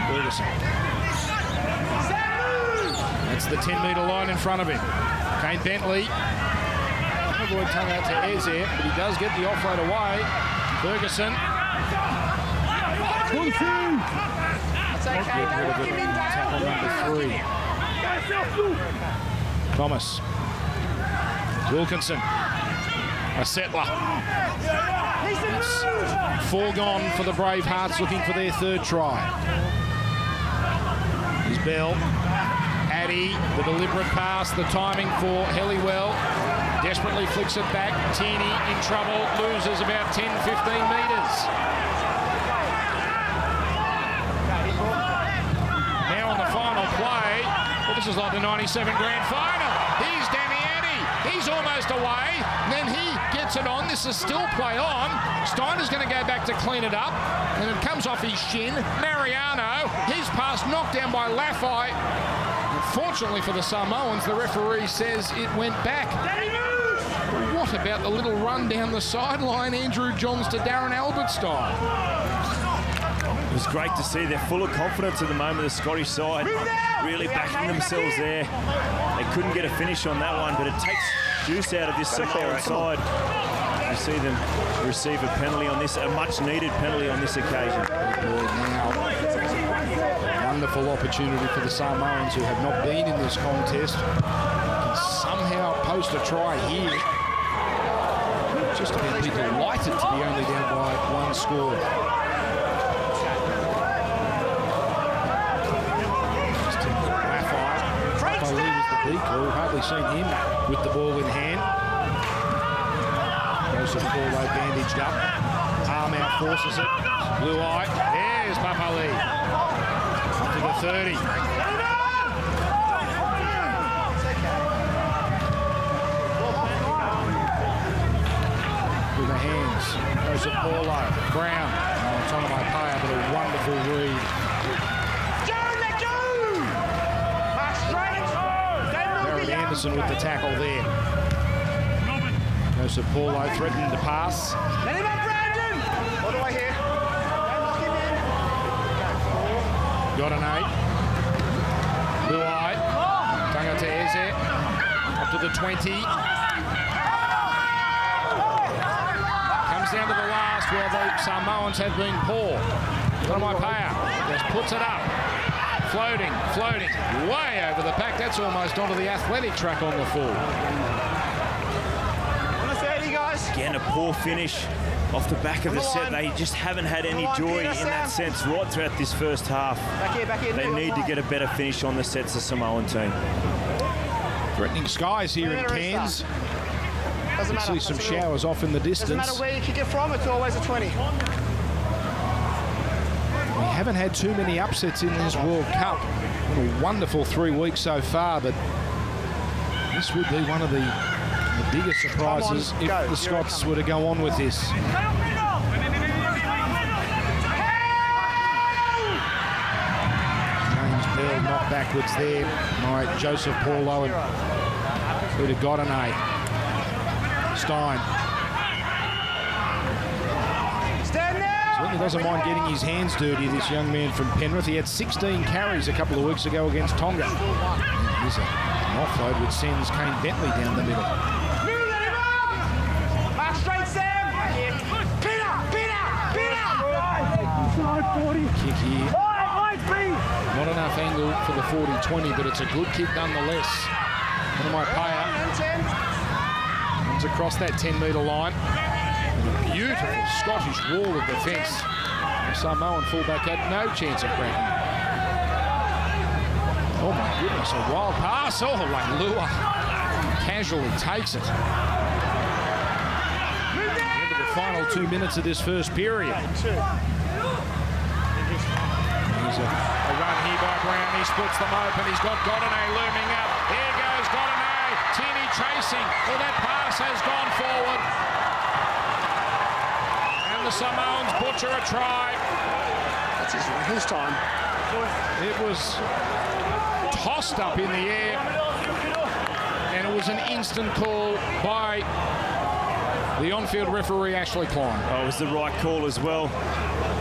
Speaker 2: Ferguson. That's the 10-metre line in front of him. Kane Bentley. Avoid tongue out to Ez there, but he does get the offload away. Ferguson.
Speaker 5: That's okay. Don't give in,
Speaker 2: Tackle number 3. Thomas. Wilkinson. A settler. It's foregone for the Bravehearts looking for their third try. Here's Bell. Addy, the deliberate pass, the timing for Helliwell. Desperately flicks it back. Tierney in trouble, loses about 10, 15 metres. Now on the final play, well, this is like the 97 grand final. Here's Danny Addy. He's almost away. Then he gets it on. This is still play on. Steiner's going to go back to clean it up. And it comes off his shin. Mariano, his pass knocked down by Laffey. Unfortunately for the Samoans, the referee says it went back. What about the little run down the sideline, Andrew Johns to Darren Albert style?
Speaker 3: It was great to see. They're full of confidence at the moment, the Scottish side. Really backing themselves there. They couldn't get a finish on that one, but it takes juice out of this Samoan side. You see them receive a penalty on this, a much-needed penalty on this occasion.
Speaker 2: Now, a wonderful opportunity for the Samoans who have not been in this contest. Can somehow post a try here. Just about be delighted to be only down by one score. Laffey was the decoy. We've hardly seen him with the ball in hand. Joseph Paulo bandaged up. Arm out forces it. Blue eye. There's Papali. Up to the 30. With the hands. Joseph Paulo. Brown. It's on my player, but a wonderful read. Jared Anderson with the tackle there. Joseph Paulo threatened to pass.
Speaker 5: Let him up, Brandon! All the way here. Don't lock him in.
Speaker 2: Got an 8. Blue eye. Tangatese. Up to the 20. Comes down to the last where the Samoans have been poor. Tonomaipea just puts it up. Floating, way over the pack. That's almost onto the athletic track on the full.
Speaker 3: Again, a poor finish off the back of the set. They just haven't had any joy in that sense right throughout this first half.
Speaker 5: Back here.
Speaker 3: They need to get a better finish on the sets, the Samoan team.
Speaker 2: Threatening skies here in Cairns. You can see some showers off in the distance.
Speaker 5: Doesn't matter where you kick it from, it's always a 20.
Speaker 2: We haven't had too many upsets in this World Cup. What a wonderful 3 weeks so far, but this would be one of the biggest surprises if the Scots were to go on with this. James Bell knocked backwards there by Joseph Paulo and through to Godinay. Stein. Certainly doesn't mind getting his hands dirty, this young man from Penrith. He had 16 carries a couple of weeks ago against Tonga. Here's an offload which sends Kane Bentley down the middle. Kick here. Not enough angle for the 40-20, but it's a good kick nonetheless. Tonomaipea comes across that 10-metre line. And a beautiful Scottish wall of defence. The Samoan fullback had no chance of cracking it. Oh my goodness, a wild pass. Oh, Lua casually takes it. Into the final 2 minutes of this first period. There's a run here by Brown. He splits them open. He's got Godinay looming up. There goes Godinay. Tierney chasing. Well, that pass has gone forward. And the Samoans butcher a try.
Speaker 5: That's his time.
Speaker 2: It was tossed up in the air. And it was an instant call by the on-field referee, Ashley Klein.
Speaker 3: Oh, it was the right call as well.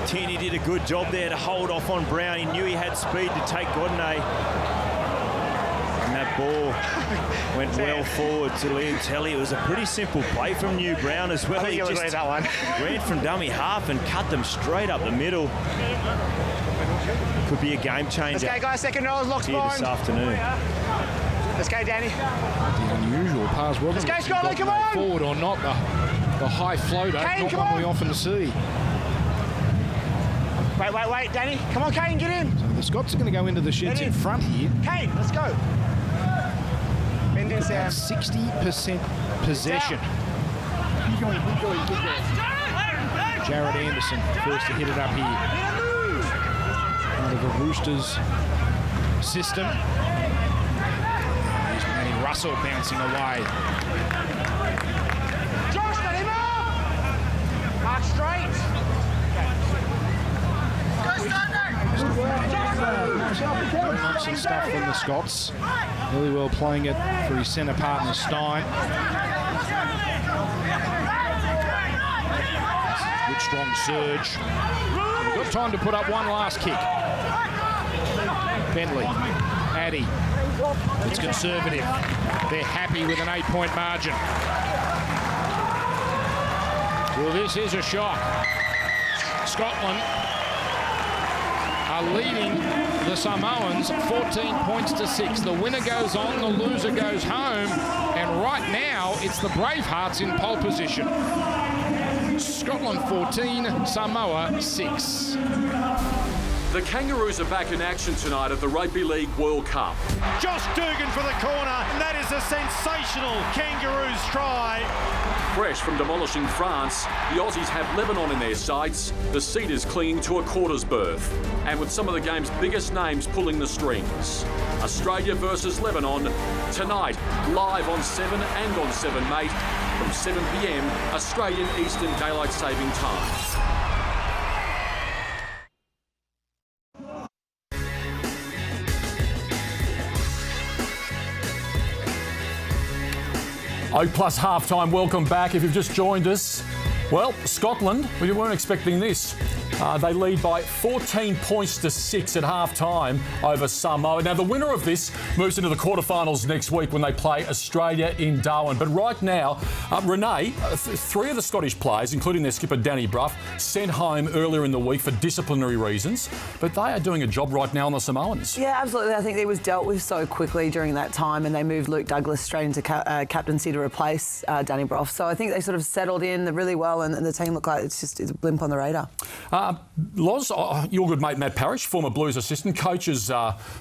Speaker 3: Tierney did a good job there to hold off on Brown. He knew he had speed to take Godinay. And that ball went well forward to Liam Telly. It was a pretty simple play from New Brown as well.
Speaker 5: I think
Speaker 3: He
Speaker 5: it was
Speaker 3: just
Speaker 5: that one.
Speaker 3: ran from dummy half and cut them straight up the middle. Could be a game changer.
Speaker 5: Let's go, guys. Second row is locked
Speaker 3: here this afternoon.
Speaker 5: Let's go, Danny.
Speaker 2: The unusual pass. Whether
Speaker 5: Let's go,
Speaker 2: it's
Speaker 5: Scotland,
Speaker 2: got
Speaker 5: come on!
Speaker 2: forward or not, the high floater,
Speaker 5: Kane,
Speaker 2: not
Speaker 5: come
Speaker 2: one
Speaker 5: on!
Speaker 2: we often see.
Speaker 5: Wait, Danny. Come on, Kane, get in.
Speaker 2: So the Scots are going to go into the sheds
Speaker 5: Get
Speaker 2: in
Speaker 5: in.
Speaker 2: front here.
Speaker 5: Kane, let's go. Bend in, Sam.
Speaker 2: 60% possession. Jared Anderson, first to hit it up here. Out of the Roosters system. Here's Manny Russell bouncing away.
Speaker 5: Josh, let him up. Mark straight.
Speaker 2: Some stuff from the Scots. Really well playing it for his centre partner Stein. Good strong surge. We've got time to put up one last kick. Bentley, Addy. It's conservative. They're happy with an 8-point margin. Well, this is a shock. Scotland are leading the Samoans 14 points to 6. The winner goes on, the loser goes home, and right now it's the Bravehearts in pole position. Scotland 14, Samoa 6.
Speaker 1: The Kangaroos are back in action tonight at the Rugby League World Cup.
Speaker 8: Josh Dugan for the corner, and that is a sensational Kangaroos try.
Speaker 1: Fresh from demolishing France, the Aussies have Lebanon in their sights, the Cedars clinging to a quarters berth, and with some of the game's biggest names pulling the strings. Australia versus Lebanon, tonight, live on 7 and on 7 Mate, from 7 p.m, Australian Eastern Daylight Saving Time. Oak Plus halftime, welcome back. If you've just joined us, well, Scotland, we weren't expecting this. They lead by 14 points to 6 at half-time over Samoa. Now, the winner of this moves into the quarterfinals next week when they play Australia in Darwin. But right now, Renee, 3 of the Scottish players, including their skipper Danny Brough, sent home earlier in the week for disciplinary reasons. But they are doing a job right now on the Samoans.
Speaker 9: Yeah, absolutely. I think it was dealt with so quickly during that time, and they moved Luke Douglas straight into captaincy to replace Danny Brough. So I think they sort of settled in really well, and the team looked like it's a blimp on the radar.
Speaker 1: Loz, your good mate Matt Parrish, former Blues assistant, coaches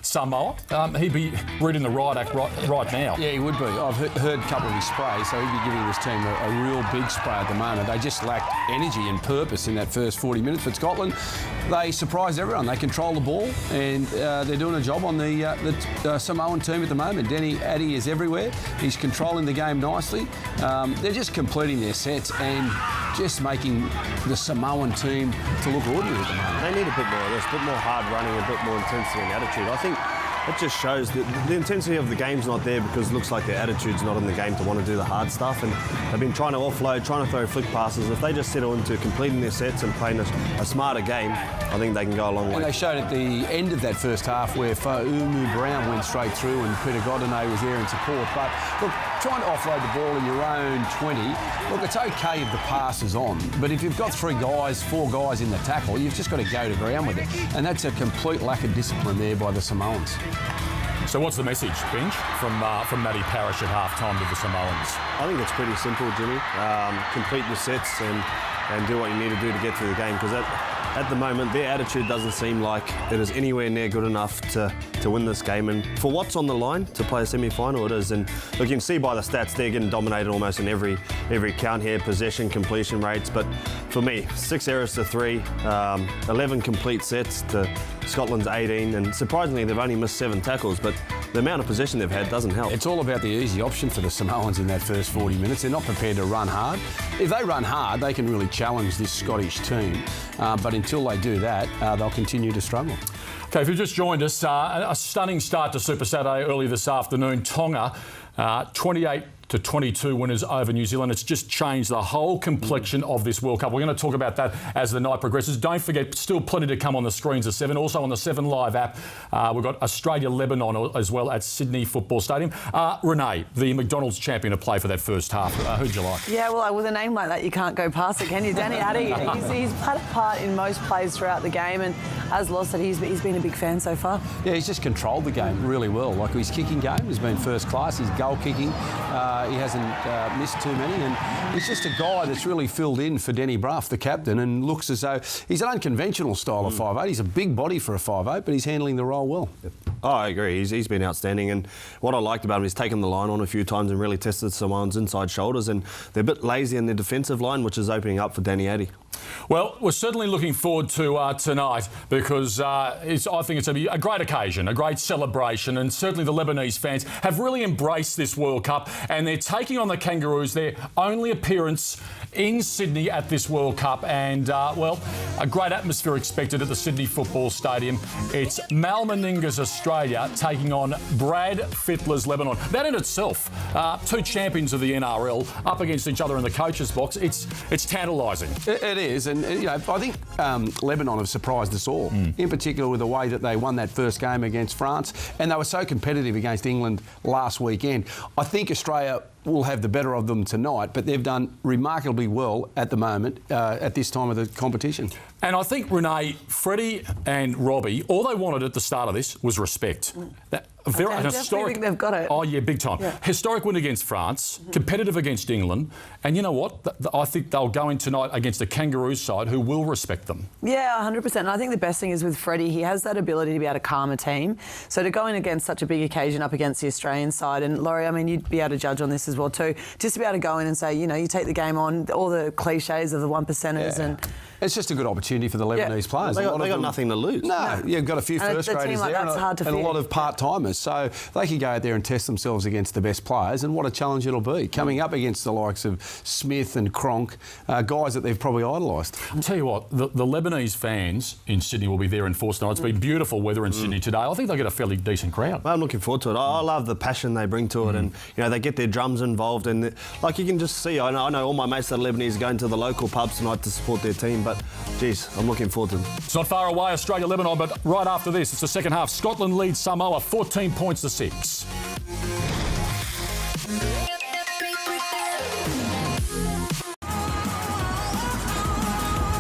Speaker 1: Samoa. He'd be reading the riot act right now.
Speaker 10: Yeah, he would be. I've heard a couple of his sprays, so he'd be giving this team a real big spray at the moment. They just lacked energy and purpose in that first 40 minutes. But Scotland, they surprised everyone. They control the ball, and they're doing a job on the Samoan team at the moment. Addy is everywhere. He's controlling the game nicely. They're just completing their sets and just making the Samoan team to look ordinary at the moment.
Speaker 11: They need a bit more of this, a bit more hard running, a bit more intensity and attitude. I think it just shows that the intensity of the game's not there because it looks like their attitude's not in the game to want to do the hard stuff, and they've been trying to offload, trying to throw flick passes. If they just settle into completing their sets and playing a smarter game, I think they can go a long way.
Speaker 10: And they showed at the end of that first half where Fa'umu Brown went straight through and Peter Godinay was there in support. But look, trying to offload the ball in your own 20, look, it's okay if the pass is on, but if you've got 4 guys in the tackle, you've just got to go to ground with it. And that's a complete lack of discipline there by the Samoans.
Speaker 1: So what's the message, Benj, from Matty Parrish at half-time to the Samoans?
Speaker 11: I think it's pretty simple, Jimmy. Complete the sets and do what you need to do to get through the game, because at the moment their attitude doesn't seem like it is anywhere near good enough to win this game. And for what's on the line to play a semi-final, it is. And look, you can see by the stats they're getting dominated almost in every count here, possession, completion rates. But for me, 6 errors to 3, 11 complete sets to Scotland's 18, and surprisingly they've only missed 7 tackles, but the amount of possession they've had doesn't help.
Speaker 10: It's all about the easy option for the Samoans in that first 40 minutes. They're not prepared to run hard. If they run hard, they can really challenge this Scottish team. But until they do that, they'll continue to struggle.
Speaker 1: Okay, if you've just joined us, a stunning start to Super Saturday early this afternoon. Tonga, 28 to 22 winners over New Zealand. It's just changed the whole complexion of this World Cup. We're going to talk about that as the night progresses. Don't forget, still plenty to come on the screens at 7. Also on the 7 Live app, we've got Australia-Lebanon as well at Sydney Football Stadium. Renee, the McDonald's champion to play for that first half. Who'd you like?
Speaker 9: Yeah, well, with a name like that, you can't go past it, can you? Danny Addy, he's played a part in most plays throughout the game, and as Law said, he's been a big fan so far.
Speaker 10: Yeah, he's just controlled the game really well. Like, his kicking game has been first class. His goal kicking, he hasn't missed too many, and he's just a guy that's really filled in for Denny Brough, the captain, and looks as though he's an unconventional style of 5'8". He's a big body for a 5'8", but he's handling the role well.
Speaker 11: Oh, I agree. He's been outstanding, and what I liked about him is taken the line on a few times and really tested Samoans' inside shoulders, and they're a bit lazy in their defensive line, which is opening up for Danny Addy.
Speaker 1: Well, we're certainly looking forward to tonight because I think it's a great occasion, a great celebration, and certainly the Lebanese fans have really embraced this World Cup, and they're taking on the Kangaroos, their only appearance in Sydney at this World Cup, and, well, a great atmosphere expected at the Sydney Football Stadium. It's Mal Meninga's Australia taking on Brad Fittler's Lebanon. That in itself, two champions of the NRL up against each other in the coach's box, it's tantalising.
Speaker 10: It is, and you know, I think Lebanon have surprised us all, in particular with the way that they won that first game against France, and they were so competitive against England last weekend. I think Australia will have the better of them tonight, but they've done remarkably well at the moment, at this time of the competition.
Speaker 1: And I think, Renee, Freddie and Robbie, all they wanted at the start of this was respect.
Speaker 9: I definitely think they've got it.
Speaker 1: Oh, yeah, big time. Yeah. Historic win against France, competitive against England, and you know what? I think they'll go in tonight against a Kangaroos side who will respect them. Yeah,
Speaker 9: 100%. And I think the best thing is with Freddie, he has that ability to be able to calm a team. So to go in against such a big occasion up against the Australian side, and Laurie, I mean, you'd be able to judge on this as well too, just to be able to go in and say, you know, you take the game on, all the cliches of the one percenters and...
Speaker 10: It's just a good opportunity for the Lebanese players.
Speaker 11: They got nothing to lose.
Speaker 10: No, you've got a few first graders there and a lot of part-timers. So they can go out there and test themselves against the best players, and what a challenge it'll be, coming up against the likes of Smith and Cronk, guys that they've probably idolised.
Speaker 1: I'll tell you what, the Lebanese fans in Sydney will be there in force tonight. It's been beautiful weather in Sydney today. I think they'll get a fairly decent crowd.
Speaker 11: I'm looking forward to it. I love the passion they bring to it, and you know, they get their drums involved, and like you can just see, I know all my mates that are Lebanese are going to the local pubs tonight to support their team, but geez, I'm looking forward to them.
Speaker 1: It's not far away, Australia-Lebanon, but right after this, it's the second half. Scotland leads Samoa 14 points to 6.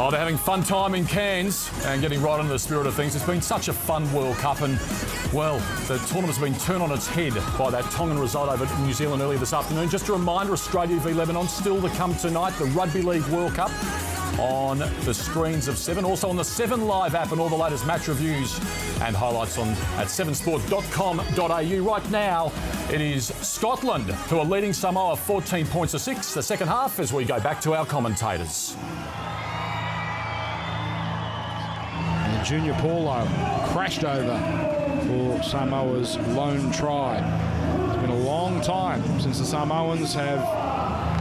Speaker 1: Oh, they're having fun time in Cairns and getting right into the spirit of things. It's been such a fun World Cup, and, well, the tournament's been turned on its head by that Tongan result over New Zealand earlier this afternoon. Just a reminder, Australia v Lebanon still to come tonight, the Rugby League World Cup on the screens of 7. Also on the 7 Live app and all the latest match reviews and highlights at 7sport.com.au. Right now, it is Scotland who are leading Samoa 14 points to 6. The second half as we go back to our commentators.
Speaker 2: And Junior Paulo crashed over for Samoa's lone try. It's been a long time since the Samoans have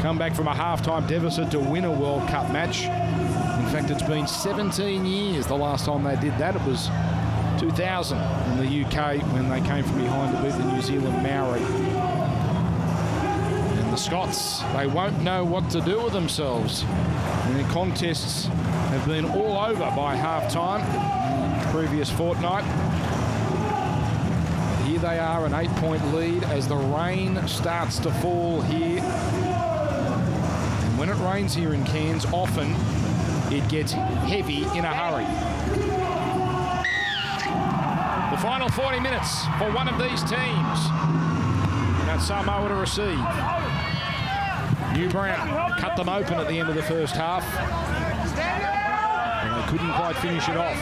Speaker 2: come back from a half-time deficit to win a World Cup match. In fact, it's been 17 years the last time they did that. It was 2000 in the UK when they came from behind to beat the New Zealand Maori. And the Scots, they won't know what to do with themselves. And their contests have been all over by half-time in the previous fortnight. Here they are, an 8-point lead as the rain starts to fall here. When it rains here in Cairns, often it gets heavy in a hurry. The final 40 minutes for one of these teams. That's Samoa to receive. New Brown cut them open at the end of the first half, and they couldn't quite finish it off.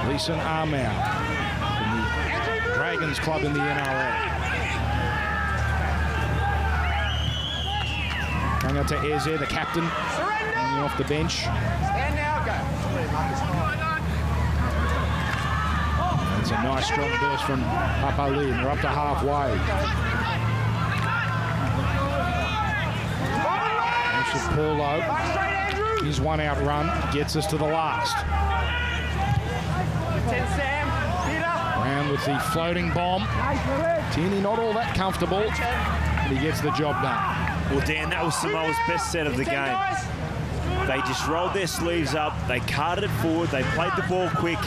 Speaker 2: Leeson Armour from the Dragons Club in the NRL. Going out to Eze, the captain, off the bench. It's a nice strong burst from Papali, and they're up to halfway. There's Paulo. His one-out run gets us to the last. Brown Brown with the floating bomb. Tierney not all that comfortable, but he gets the job done.
Speaker 3: Well, Dan, that was Samoa's best set of the game. They just rolled their sleeves up, they carted it forward, they played the ball quick.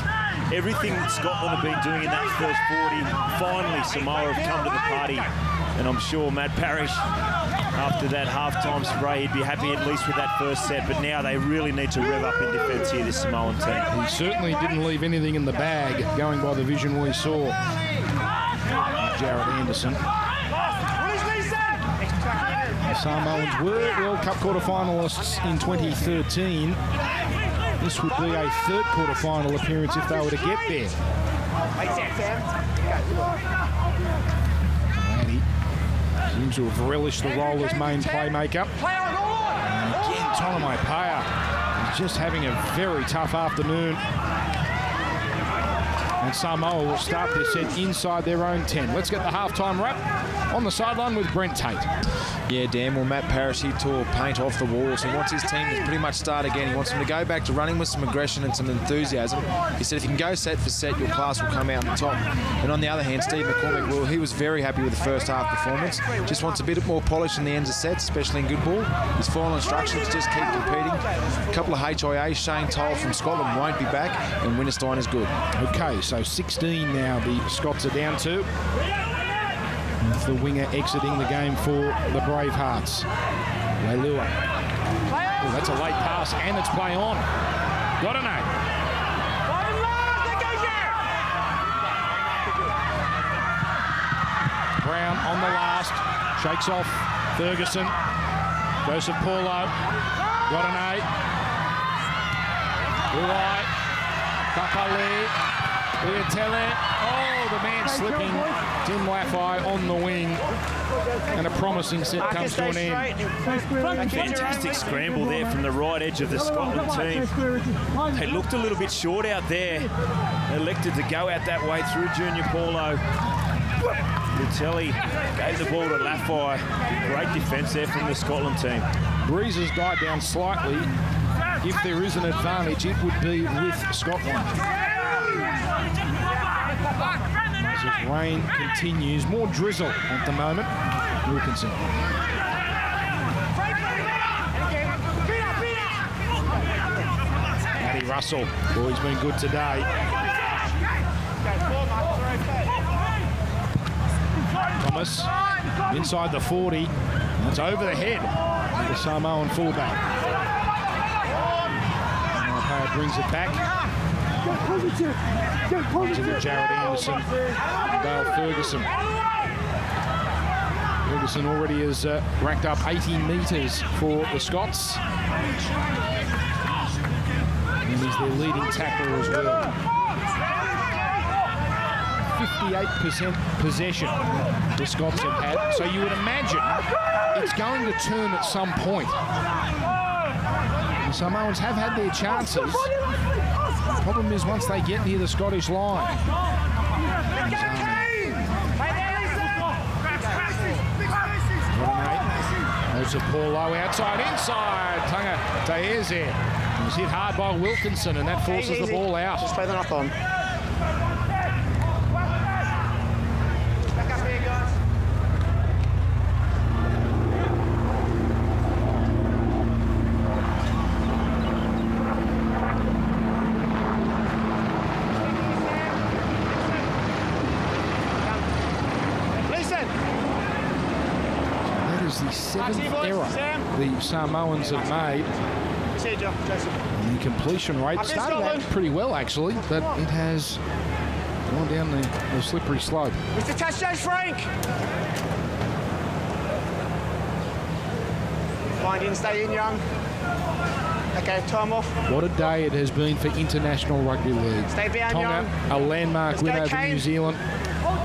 Speaker 3: Everything that Scotland have been doing in that first 40, finally Samoa have come to the party. And I'm sure Matt Parrish, after that half-time spray, he'd be happy at least with that first set. But now they really need to rev up in defence here, this Samoan team.
Speaker 2: He certainly didn't leave anything in the bag, going by the vision we saw. Jared Anderson. The Samoans were World Cup quarter-finalists in 2013. This would be a third quarter-final appearance if they were to get there. Laddie seems to have relished the role as main playmaker. And again, Tonga Paya is just having a very tough afternoon. And Samoa will start their set inside their own 10. Let's get the halftime wrap on the sideline with Brent Tate.
Speaker 6: Yeah, Dan, well, Matt Parrish, he tore paint off the walls. He wants his team to pretty much start again. He wants them to go back to running with some aggression and some enthusiasm. He said if you can go set for set, your class will come out on top. And on the other hand, Steve McCormick, well, he was very happy with the first half performance. Just wants a bit more polish in the ends of sets, especially in good ball. His final instructions, just keep competing. A couple of HIAs, Shane Toll from Scotland won't be back, and Winterstein is good.
Speaker 2: Okay, so 16 now the Scots are down to. With the winger exiting the game for the Bravehearts. Leilua. Oh, that's a late pass, and it's play on. Got an eight. Brown on the last. Shakes off Ferguson. Joseph Paulo. Got an eight. Right. Kapali. Uatele. Oh, the man slipping. Tim Laffey on the wing. And a promising set comes to an end.
Speaker 3: Fantastic scramble there from the right edge of the Scotland team. They looked a little bit short out there. They elected to go out that way through Junior Paulo. Uatele gave the ball to Laffey. Great defence there from the Scotland team.
Speaker 2: Breeze has died down slightly. If there is an advantage, it would be with Scotland. As rain continues, more drizzle at the moment. Wilkinson. Matty Russell. Oh, he's been good today. Thomas inside the 40. That's over the head. The Samoan fullback. Paya brings it back. To the Jared Anderson and Dale Ferguson. Ferguson already has racked up 80 metres for the Scots. And he's their leading tackler as well. 58% possession the Scots have had. So you would imagine it's going to turn at some point. The Samoans have had their chances. The problem is once they get near the Scottish line. There's a Paulo outside, inside. Tunga Taeze. He was hit hard by Wilkinson, and that forces the ball out.
Speaker 5: Just play the knock on.
Speaker 2: The seventh error the Samoans have made. And the completion rate started out pretty well, actually, but it has gone down the slippery slope.
Speaker 5: Mr. Touchdown, Frank! Find in, stay in, Young. Okay, time off.
Speaker 2: What a day it has been for International Rugby League.
Speaker 5: Stay down,
Speaker 2: Tonga,
Speaker 5: Young.
Speaker 2: a landmark win over New Zealand.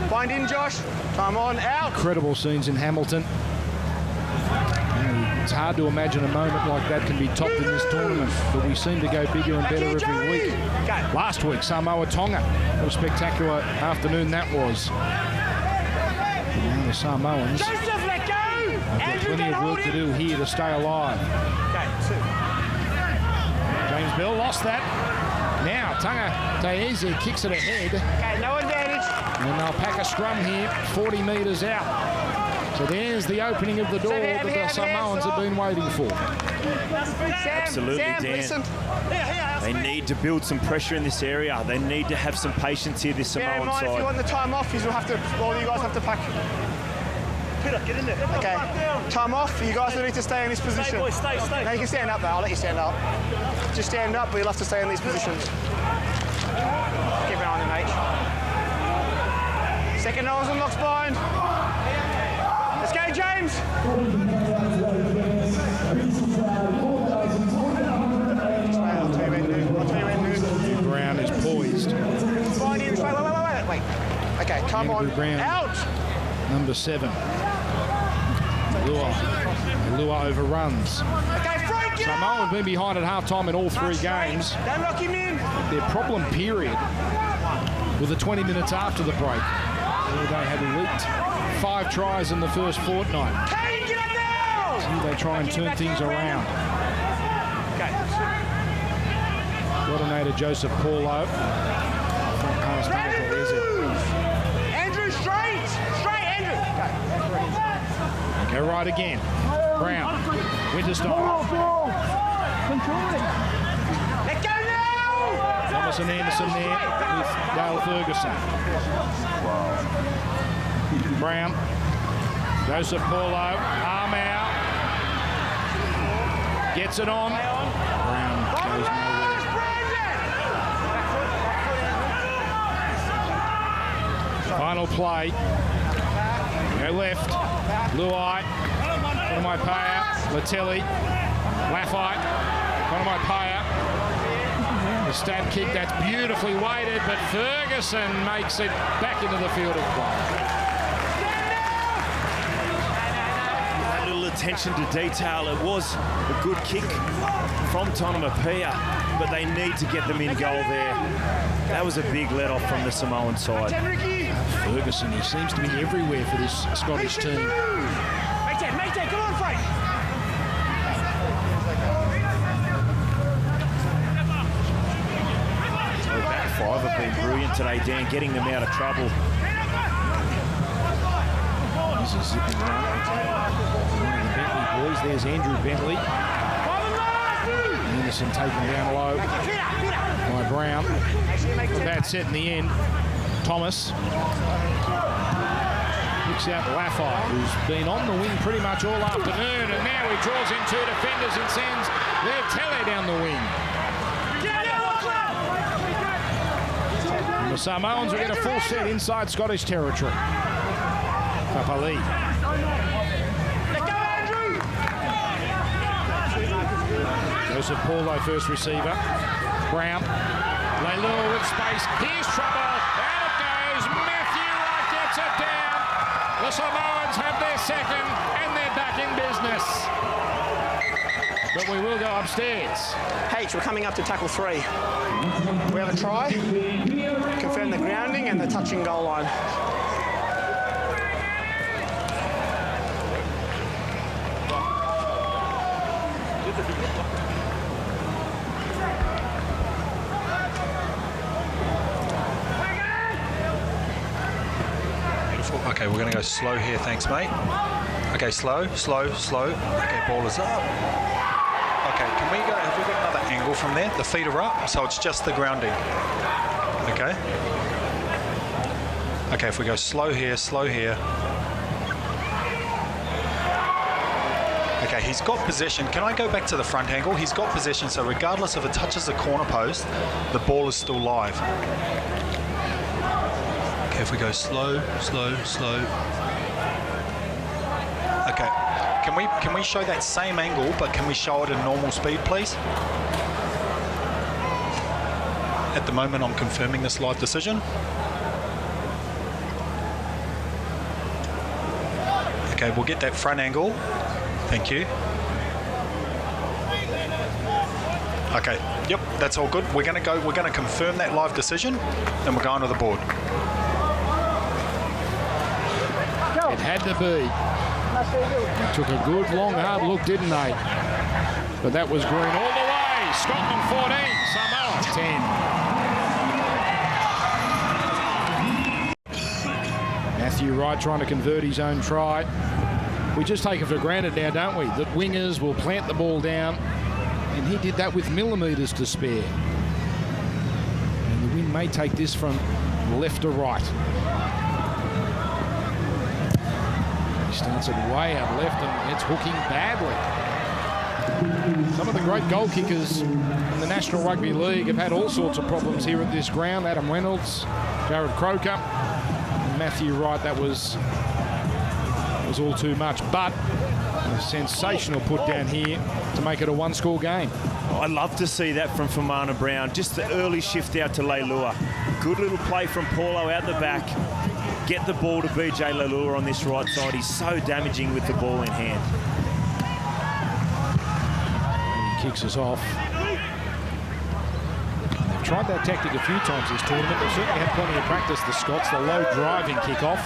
Speaker 5: Find in, Josh. Time on, out.
Speaker 2: Incredible scenes in Hamilton. It's hard to imagine a moment like that can be topped in this tournament, but we seem to go bigger and better every week. Last week, Samoa Tonga. What a spectacular afternoon that was. And now the Samoans have got plenty of work to do here to stay alive. James Bell lost that. Now Tunga Taeze kicks it ahead.
Speaker 5: Okay, no advantage.
Speaker 2: And they'll pack a scrum here, 40 metres out. So there's the opening of the door that the Samoans have been waiting for.
Speaker 3: Absolutely, Dan. They need to build some pressure in this area. They need to have some patience here, this Samoan side.
Speaker 5: If you want the time off, you guys have to pack. Peter, get in there. Okay, time off. You guys need to stay in this position. Stay, boys, stay. No, you can stand up, though. I'll let you stand up. Just stand up, but you'll have to stay in these positions. Keep an eye on them, H. Second nose and locks behind. Let's go, James.
Speaker 2: The ground is poised.
Speaker 5: Wait. Okay, time on. Out.
Speaker 2: Number 7. Lua overruns.
Speaker 5: Okay, Frank,
Speaker 2: Samoa have been behind at half-time in all 3 games.
Speaker 5: Don't lock him in.
Speaker 2: Their problem period was the 20 minutes after the break, where they had leaked 5 tries in the first fortnight.
Speaker 5: Hey, get up now!
Speaker 2: See, they try and turn things around.
Speaker 5: Okay.
Speaker 2: Coordinator Joseph Paulo.
Speaker 5: Andrew, straight, Andrew.
Speaker 2: Okay, right again. Brown, Winterstein.
Speaker 5: Let go now!
Speaker 2: Thomas and Anderson there with Dale Ferguson. Brown, Joseph Paulo, arm out. Gets it on. Brown goes nowhere. Final play. Go left. Luai. Konomai-Paya. Latelli. Laffite. Konomai-Paya. The stab kick that's beautifully weighted, but Ferguson makes it back into the field of play.
Speaker 3: That little attention to detail. It was a good kick from Konomai-Paya, but they need to get them in goal there. That was a big let-off from the Samoan side.
Speaker 2: Ferguson, he seems to be everywhere for this Scottish team.
Speaker 5: Make that, come on, Frank!
Speaker 3: The back 5 have been brilliant today, Dan, getting them out of trouble.
Speaker 2: This is zipping around. One of the Bentley boys, there's Andrew Bentley. Anderson taken down low by Brown. Bad set in the end. Thomas picks out Laffite, who's been on the wing pretty much all afternoon, and now he draws in 2 defenders and sends Tele down the wing. And the Samoans will get a full set inside Scottish territory. Papali. Joseph Paulo, first receiver. Brown. Leilua with space. Here's trouble. Out it goes. Matthew Wright gets it down. The Samoans have their second and they're back in business. But we will go upstairs.
Speaker 5: H, we're coming up to tackle 3. We have a try. Confirm the grounding and the touching goal line.
Speaker 7: Okay, we're going to go slow here, thanks, mate. Okay, slow. Okay, ball is up. Okay, have we got another angle from there? The feet are up, so it's just the grounding. Okay. Okay, if we go slow here. Okay, he's got possession. Can I go back to the front angle? He's got possession, so regardless if it touches the corner post, the ball is still live. Okay, if we go slow. Okay, can we show that same angle, but can we show it in normal speed, please? At the moment, I'm confirming this live decision. Okay, we'll get that front angle. Thank you. Okay, yep, that's all good. We're gonna confirm that live decision, and we're going to the board.
Speaker 2: It had to be. They took a good, long, hard look, didn't they? But that was green all the way. Scotland 14, Samoa 10. Matthew Wright trying to convert his own try. We just take it for granted now, don't we, that wingers will plant the ball down, and he did that with millimetres to spare. And the wind may take this from left to right. He starts it way out left, and it's hooking badly. Some of the great goal kickers in the National Rugby League have had all sorts of problems here at this ground. Adam Reynolds, Jared Croker, and Matthew Wright. That was all too much, but a sensational put down here to make it a one-score game.
Speaker 3: Oh, I'd love to see that from Famana Brown. Just the early shift out to Leilua. Good little play from Paulo out the back. Get the ball to BJ Leilua on this right side. He's so damaging with the ball in hand.
Speaker 2: Kicks us off. They've tried that tactic a few times this tournament. They've certainly had plenty of practice, the Scots. The low driving kick-off.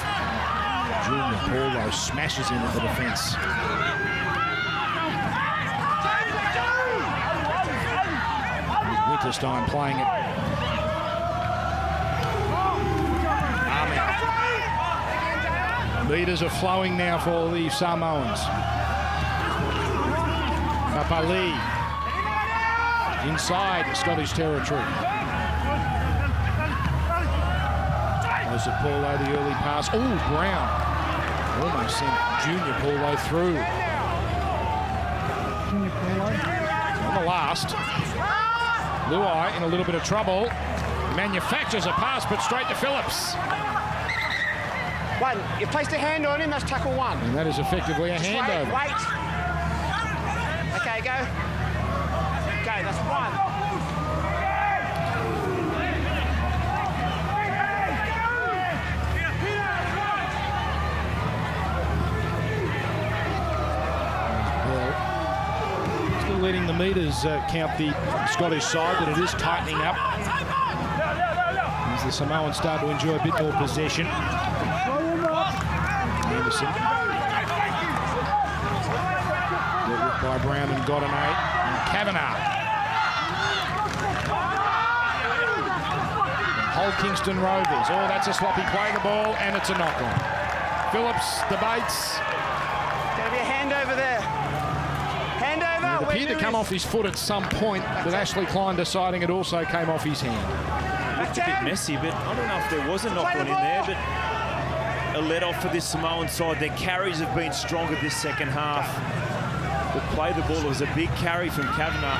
Speaker 2: Junior Paulo smashes into the defence. Winterstein playing it. Arm out. Leaders are flowing now for the Samoans. Papali. Inside Scottish territory. Goes to Paulo, the early pass. Oh, Brown almost sent Junior Paulo through. On the last, Luai in a little bit of trouble. Manufactures a pass, but straight to Phillips.
Speaker 5: One, you placed a hand on him, that's tackle one.
Speaker 2: And that is effectively a handover.
Speaker 5: Wait. Okay, go. Okay, that's one.
Speaker 2: Still letting the metres count the Scottish side, that it is tightening up as the Samoans start to enjoy a bit more possession. Anderson. By Brown and Godinay and Kavanagh. Hull Kingston Rovers. Oh, that's a sloppy play the ball, and it's a knock-on. Phillips debates.
Speaker 5: Going to be a handover there. Handover.
Speaker 2: It appeared to come off his foot at some point, with Ashley Klein deciding it also came off his hand.
Speaker 3: It looked a bit messy, but I don't know if there was a knock-on in there, but a let-off for this Samoan side. Their carries have been stronger this second half. But play the ball. It was a big carry from Kavanagh.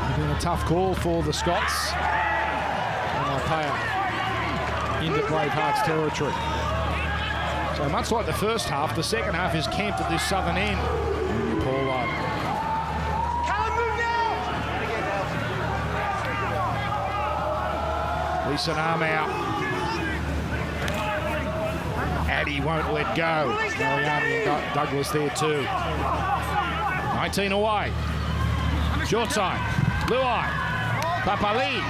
Speaker 2: It's been a tough call for the Scots. And they'll pay it into Bravehearts territory. So much like the first half, the second half is camped at this southern end. Paulo. Leeson arm out. Addy won't let go. Mariani and Douglas there too. 19 away. Short side. Luai. Papali.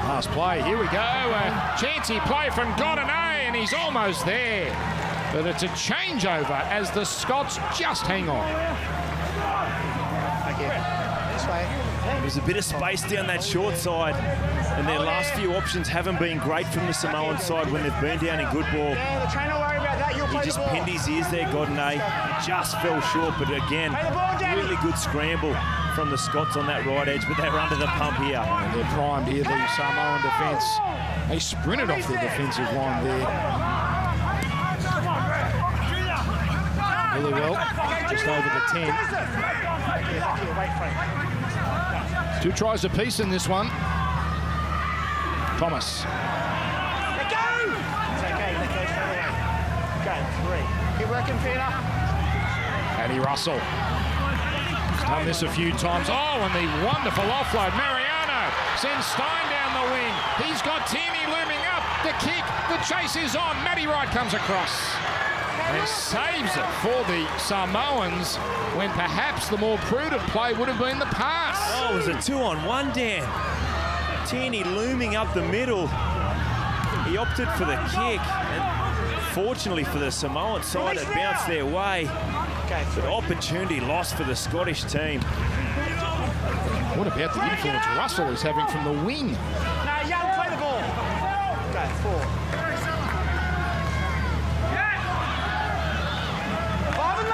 Speaker 2: Last play. Here we go. A chancy play from Godinay, and he's almost there. But it's a changeover as the Scots just hang on.
Speaker 5: This way.
Speaker 3: There's a bit of space down that short side, and their last few options haven't been great from the Samoan side when they've been down in good ball.
Speaker 5: Yeah, the trainer worry about that. You'll play
Speaker 3: He just
Speaker 5: the ball.
Speaker 3: pinned his ears there, Godinay. Just fell short, but again, really good scramble from the Scots on that right edge, but they're under the pump here.
Speaker 2: And they're primed here, the Samoan defence. They sprinted off their defensive line there. Really well, just over the 10. 2 tries apiece in this one. Thomas.
Speaker 5: Let go! It's okay, let go straight away. Okay, 3. Keep working, Peter.
Speaker 2: Paddy Russell. He's done this a few times. Oh, and the wonderful offload. Mariano sends Stein down the wing. He's got Tierney looming up. The kick, the chase is on. Matty Wright comes across and saves it for the Samoans when perhaps the more prudent play would have been the pass.
Speaker 3: Oh, it was a 2-on-1, Dan. Tierney looming up the middle. He opted for the kick, and fortunately for the Samoan side, it bounced their way. But opportunity lost for the Scottish team.
Speaker 2: What about the influence Russell is having from the wing?
Speaker 5: Now, Young, play the ball. Okay, 4.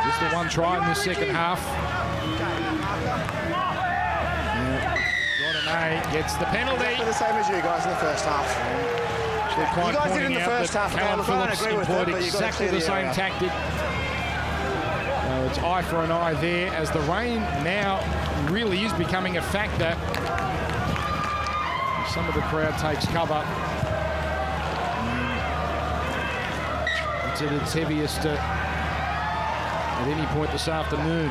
Speaker 2: Just the one try in this second half. Gordon gets the penalty.
Speaker 5: Exactly the same as you guys in the first half. You guys did in the first half.
Speaker 2: Callum Phillips employed exactly the same tactic. It's eye for an eye there as the rain now really is becoming a factor. Some of the crowd takes cover. It's at its heaviest at any point this afternoon.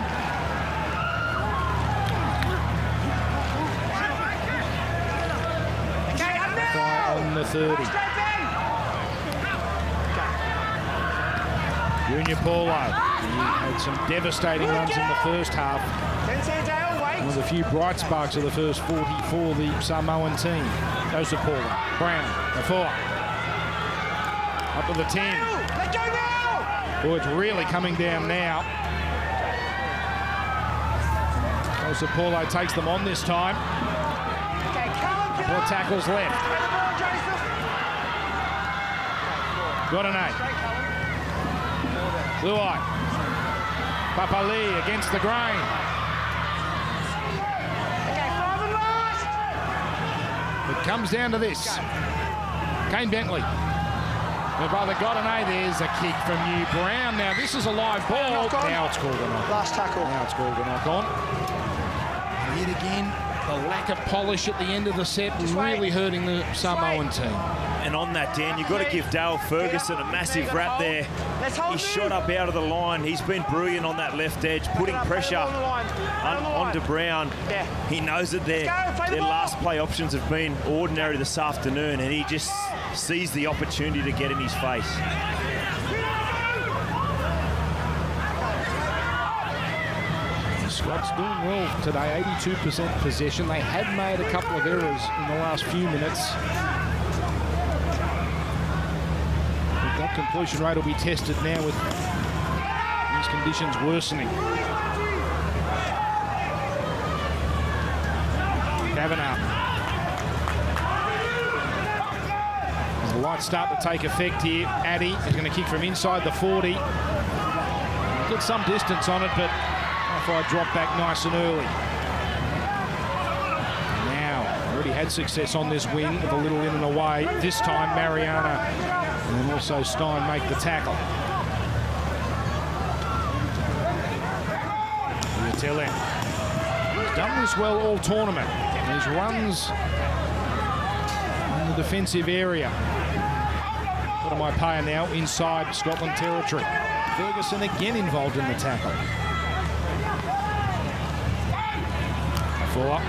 Speaker 2: On the 30. Junior Paulo. He had some devastating runs in the first half. One of the few bright sparks of the first 40 for the Samoan team. Goes to Paulo. Brown. The 4. Up to the 10. Oh, it's really coming down now. Goes to Paulo. Takes them on this time. Couple of tackles left. Got an 8. Luai. Papali against the grain. It comes down to this. Kane Bentley. My brother got an A. There's a kick from you, Brown. Now this is a live ball. Now it's called a knock.
Speaker 5: Last tackle.
Speaker 2: Now it's called a knock on. And yet again, the lack of polish at the end of the set was really hurting the Samoan team.
Speaker 3: And on that, Dan, you've got to give Dale Ferguson a massive rap there. He shot up out of the line. He's been brilliant on that left edge, putting pressure onto Brown. He knows that their last play options have been ordinary this afternoon, and he just sees the opportunity to get in his face.
Speaker 2: The Scots doing well today, 82% possession. They had made a couple of errors in the last few minutes. That completion rate will be tested now with these conditions worsening. Kavanagh. As the lights start to take effect here, Addy is going to kick from inside the 40. Get some distance on it, but if I drop back nice and early. Now, already had success on this wing with a little in and away. This time, Mariana and also Stein make the tackle. Utilin. He's done this well all tournament. His runs in the defensive area. What am I paying now? Inside Scotland territory. Ferguson again involved in the tackle. 4.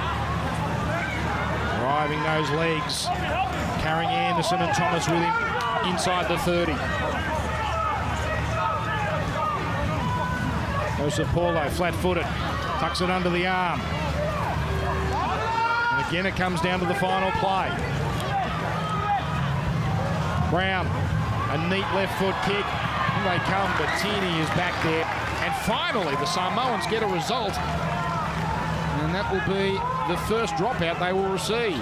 Speaker 2: Driving those legs. Carrying Anderson and Thomas with him. Inside the 30. Goes to Paulo, flat-footed. Tucks it under the arm. And again, it comes down to the final play. Brown, a neat left foot kick. Here they come, but Tierney is back there. And finally, the Samoans get a result. And that will be the first dropout they will receive.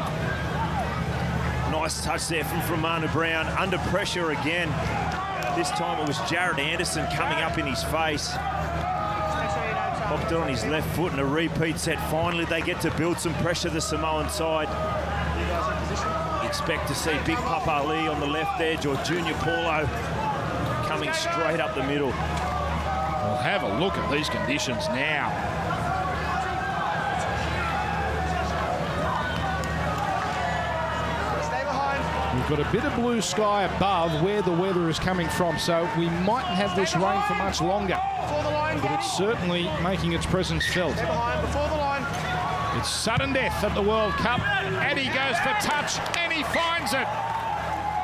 Speaker 3: Nice touch there from Manu Brown. Under pressure again. This time it was Jared Anderson coming up in his face. Popped it on his left foot in a repeat set. Finally, they get to build some pressure the Samoan side. Expect to see Big Papa Ali on the left edge or Junior Paulo coming straight up the middle.
Speaker 2: Well, have a look at these conditions now. We've got a bit of blue sky above where the weather is coming from, so we mightn't have this rain for much longer. But it's certainly making its presence felt. It's sudden death at the World Cup. Addy goes for touch, and he finds it.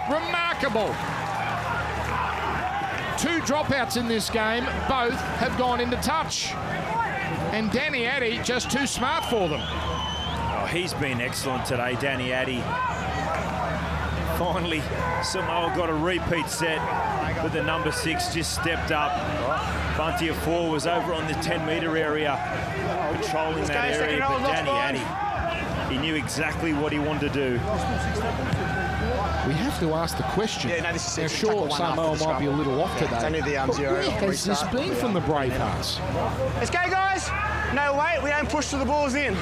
Speaker 2: Remarkable. 2 dropouts in this game, both have gone into touch. And Danny Addy just too smart for them.
Speaker 3: Oh, he's been excellent today, Danny Addy. finally, Samoa got a repeat set, but the number 6 just stepped up. Bunty of 4 was over on the 10-metre area, controlling that area, but Danny Addy, he knew exactly what he wanted to do.
Speaker 2: We have to ask the question. Now, sure, Samoa might be a little off today, but where has this been from the Bravehearts?
Speaker 5: Let's go, guys. No, wait, we don't push to the balls in.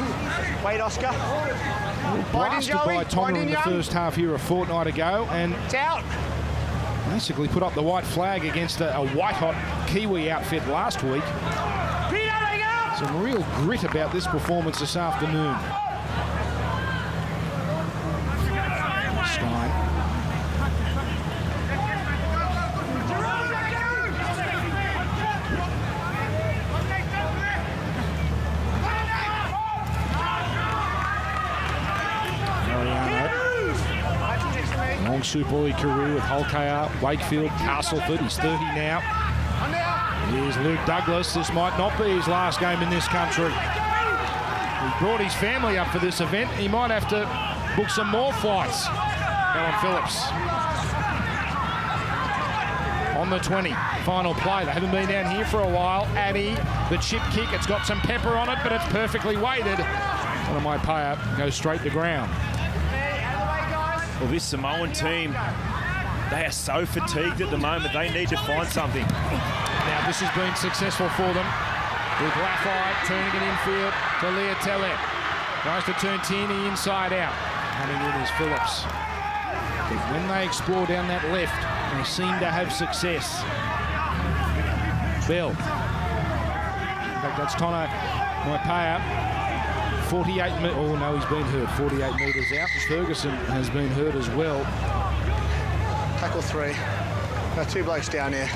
Speaker 5: Wait, Oscar.
Speaker 2: Blasted by Tonga in the first half here a fortnight ago, and
Speaker 5: it's out.
Speaker 2: Basically put up the white flag against a white-hot Kiwi outfit last week. Some real grit about this performance this afternoon. Stein. Long Super League career with Holkar, Wakefield, Castleford. He's 30 now. Here's Luke Douglas. This might not be his last game in this country. He brought his family up for this event. He might have to book some more flights. Alan Phillips. On the 20, final play. They haven't been down here for a while. Addy, the chip kick. It's got some pepper on it, but it's perfectly weighted. One of my payout goes straight to ground.
Speaker 3: Well, this Samoan team, they are so fatigued at the moment. They need to find something.
Speaker 2: Now, this has been successful for them. With Lafayette turning it infield to Leotele. Tries to turn Tierney inside out. Coming in is Phillips. When they explore down that left, they seem to have success. Bell. In fact, that's Tono Moipea. 48 metres. Oh, no, he's been hurt. 48 metres out. Ferguson has been hurt as well.
Speaker 5: Tackle 3. Got 2 blokes down here.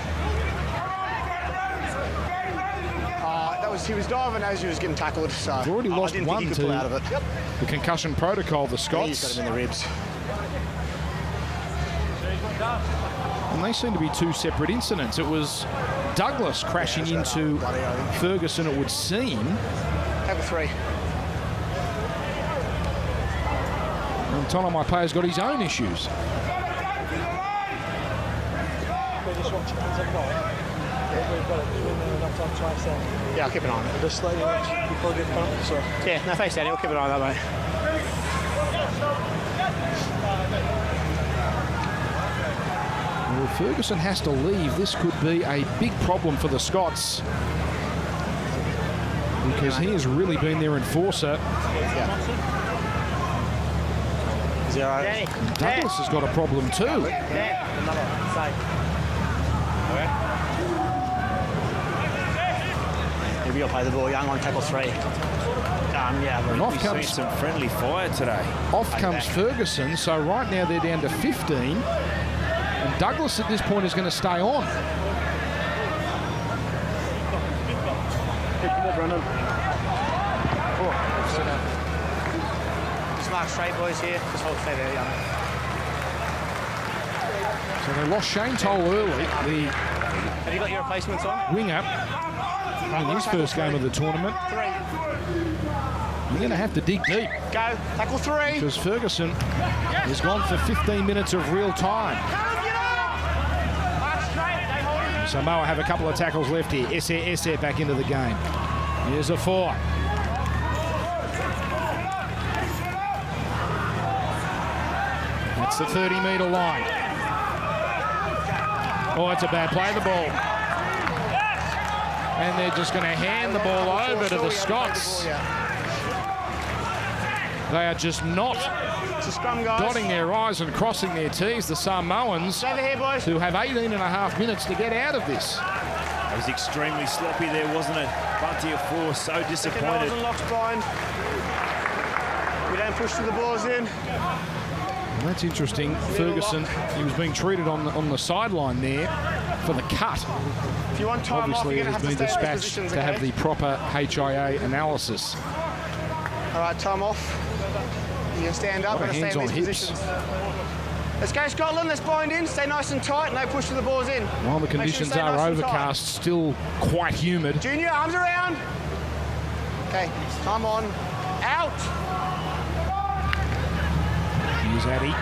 Speaker 5: He was diving as he was getting tackled, so
Speaker 2: They've already lost one to
Speaker 5: out of it.
Speaker 2: The concussion protocol, the Scots.
Speaker 5: He's got him in the ribs.
Speaker 2: And they seem to be 2 separate incidents. It was Douglas crashing into Ferguson, it would seem.
Speaker 5: Tackle 3.
Speaker 2: And Tono Maipea's got his own issues.
Speaker 5: Yeah, I'll keep an eye on it. Just slightly before we get the penalty, so. Yeah, no, face down, we'll keep an eye on that way.
Speaker 2: Well, if Ferguson has to leave, this could be a big problem for the Scots. Because he has really been their enforcer.
Speaker 5: Yeah.
Speaker 2: Douglas has got a problem too.
Speaker 5: Maybe I'll play the ball young on tackle 3.
Speaker 3: And off comes some friendly fire today.
Speaker 2: Off comes Ferguson, so right now they're down to 15. And Douglas at this point is going to stay on.
Speaker 5: Just mark straight, boys, here. Just hold stay there, young.
Speaker 2: So they lost Shane Toll early, the
Speaker 5: Have you got your replacements on?
Speaker 2: winger, in his first game of the tournament.
Speaker 5: 3.
Speaker 2: You're going to have to dig deep.
Speaker 5: Go. Tackle 3.
Speaker 2: Because Ferguson has gone for 15 minutes of real time. Samoa have a couple of tackles left here. Esse back into the game. Here's a 4. That's the 30-metre line. Oh, it's a bad play of the ball. And they're just going to hand the ball over to the Scots. They are just not dotting their I's and crossing their T's. The Samoans, who have 18 and a half minutes to get out of this.
Speaker 3: It was extremely sloppy there, wasn't it? Bunty of 4, so disappointed.
Speaker 5: We don't push to the balls in.
Speaker 2: Well, that's interesting. Ferguson, he was being treated on the sideline there for the cut.
Speaker 5: If you want time
Speaker 2: Obviously,
Speaker 5: off,
Speaker 2: it has been dispatched to have the proper HIA analysis.
Speaker 5: All right, time off. You can stand up and stay in these positions. Let's go, Scotland. Let's bind in. Stay nice and tight. No push to the balls in.
Speaker 2: While the conditions are overcast, still quite humid.
Speaker 5: Junior, arms around. Okay, time on. Out.
Speaker 2: Here's Addy.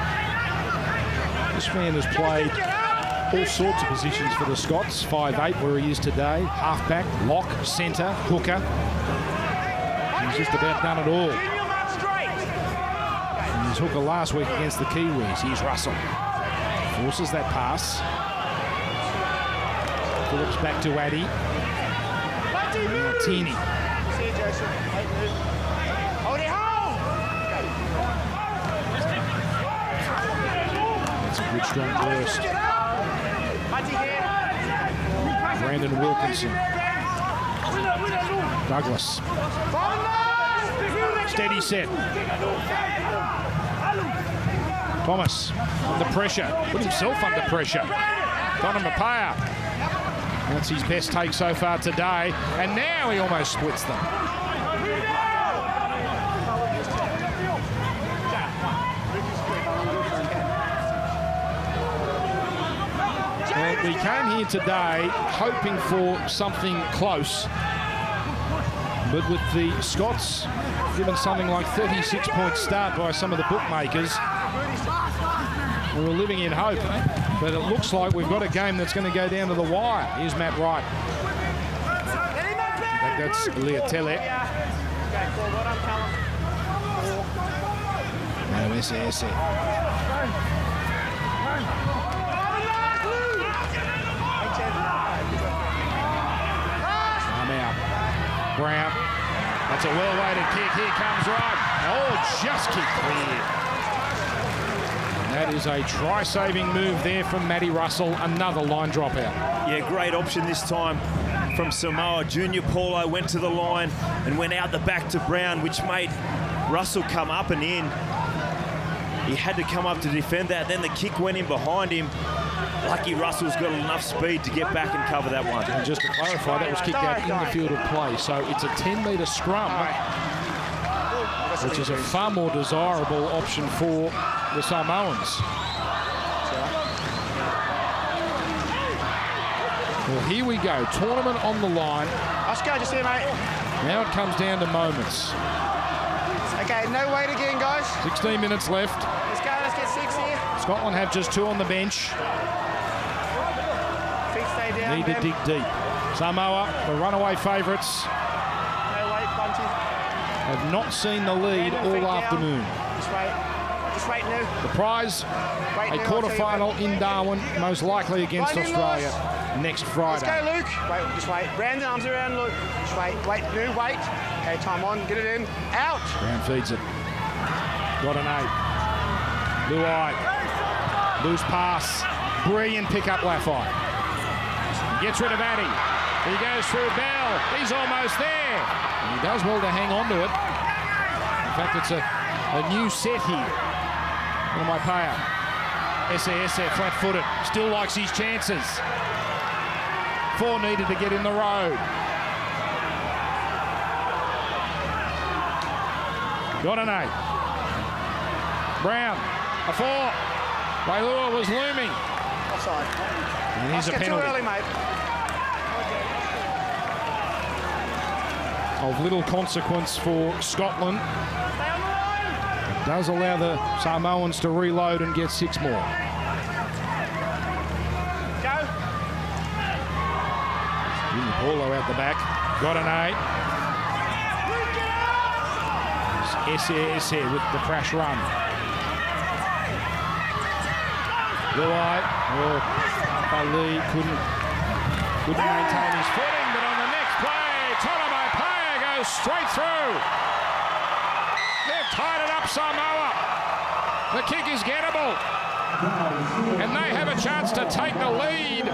Speaker 2: This man has played all sorts of positions for the Scots. 5'8", where he is today. Halfback, lock, centre, hooker. He's just about done it all. And his hooker last week against the Kiwis. Here's Russell. Forces that pass. Phillips back to Addy. Martini. That's a good strong burst. Brandon Wilkinson. Douglas. Steady set. Thomas under pressure. Put himself under pressure. Donna Mapaya. That's his best take so far today. And now he almost splits them. Well, we came here today hoping for something close. But with the Scots given something like 36-point start by some of the bookmakers, we were living in hope. But it looks like we've got a game that's going to go down to the wire. Here's Matt Wright. I think that's Leotele. No, Esse. I'm out. Brown. That's a well-weighted kick. Here comes Wright. Oh, just kick clear. That is a try-saving move there from Matty Russell. Another line dropout.
Speaker 3: Yeah, great option this time from Samoa. Junior Paulo went to the line and went out the back to Brown, which made Russell come up and in. He had to come up to defend that. Then the kick went in behind him. Lucky Russell's got enough speed to get back and cover that one.
Speaker 2: And just to clarify, that was kicked out in the field of play. So it's a 10-metre scrum, which is a far more desirable option for the Samoans. Well, here we go. Tournament on the line.
Speaker 5: Let's go, just here, mate.
Speaker 2: Now it comes down to moments.
Speaker 5: Okay, no wait again, guys.
Speaker 2: 16 minutes left.
Speaker 5: Let's go, let's get 6 here.
Speaker 2: Scotland have just 2 on the bench.
Speaker 5: Feet stay down.
Speaker 2: Need to dig deep. Samoa, the runaway favourites,
Speaker 5: No wait, Bunty.
Speaker 2: have not seen the lead all afternoon.
Speaker 5: Just wait. Just wait now.
Speaker 2: The prize, a quarter-final in Darwin, most likely against Australia next Friday.
Speaker 5: Let's go, Luke. Wait, just wait. Brandon, arms around, Luke. Just wait. Wait, Lou, wait. Okay, time on. Get it in. Out.
Speaker 2: Brown feeds it. Got an 8. Luai. Loose pass. Brilliant pick-up, Lafayette. Gets rid of Addy. He goes through Bell. He's almost there. And he does well to hang on to it. In fact, it's a new set here. One of my payer. Esse flat-footed. Still likes his chances. 4 needed to get in the road. Got an 8. Brown, a 4. Wailua was looming.
Speaker 5: Offside.
Speaker 2: And here's a penalty.
Speaker 5: Too early, mate.
Speaker 2: Of little consequence for Scotland. It does allow the Samoans to reload and get 6 more.
Speaker 5: Go.
Speaker 2: Paulo out the back. Got an 8. Esse with the crash run. Luai. Ali couldn't maintain his footing, but on the next play, Tonomai Paea goes straight through. They've tied it up, Samoa. The kick is gettable. And they have a chance to take the lead.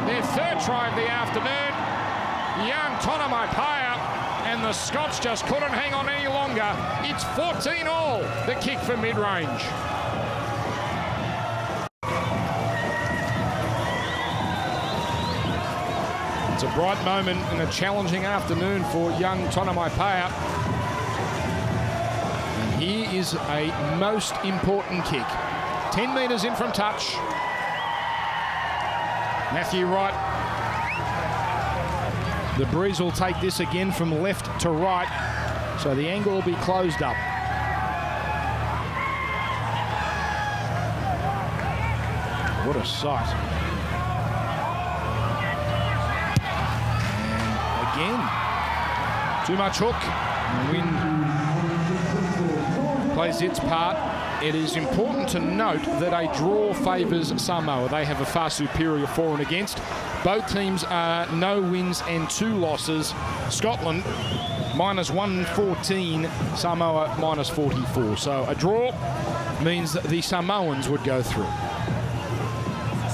Speaker 2: Their 3rd try of the afternoon. Young Tonomai Paea. And the Scots just couldn't hang on any longer. It's 14-all, the kick from mid-range. It's a bright moment in a challenging afternoon for young Tonomai Paea. And here is a most important kick. 10 metres in from touch. Matthew Wright. The breeze will take this again from left to right, so the angle will be closed up. What a sight. And again, too much hook. The wind plays its part. It is important to note that a draw favours Samoa. They have a far superior for and against. Both teams are no wins and 2 losses. Scotland minus 114, Samoa minus 44. So a draw means that the Samoans would go through.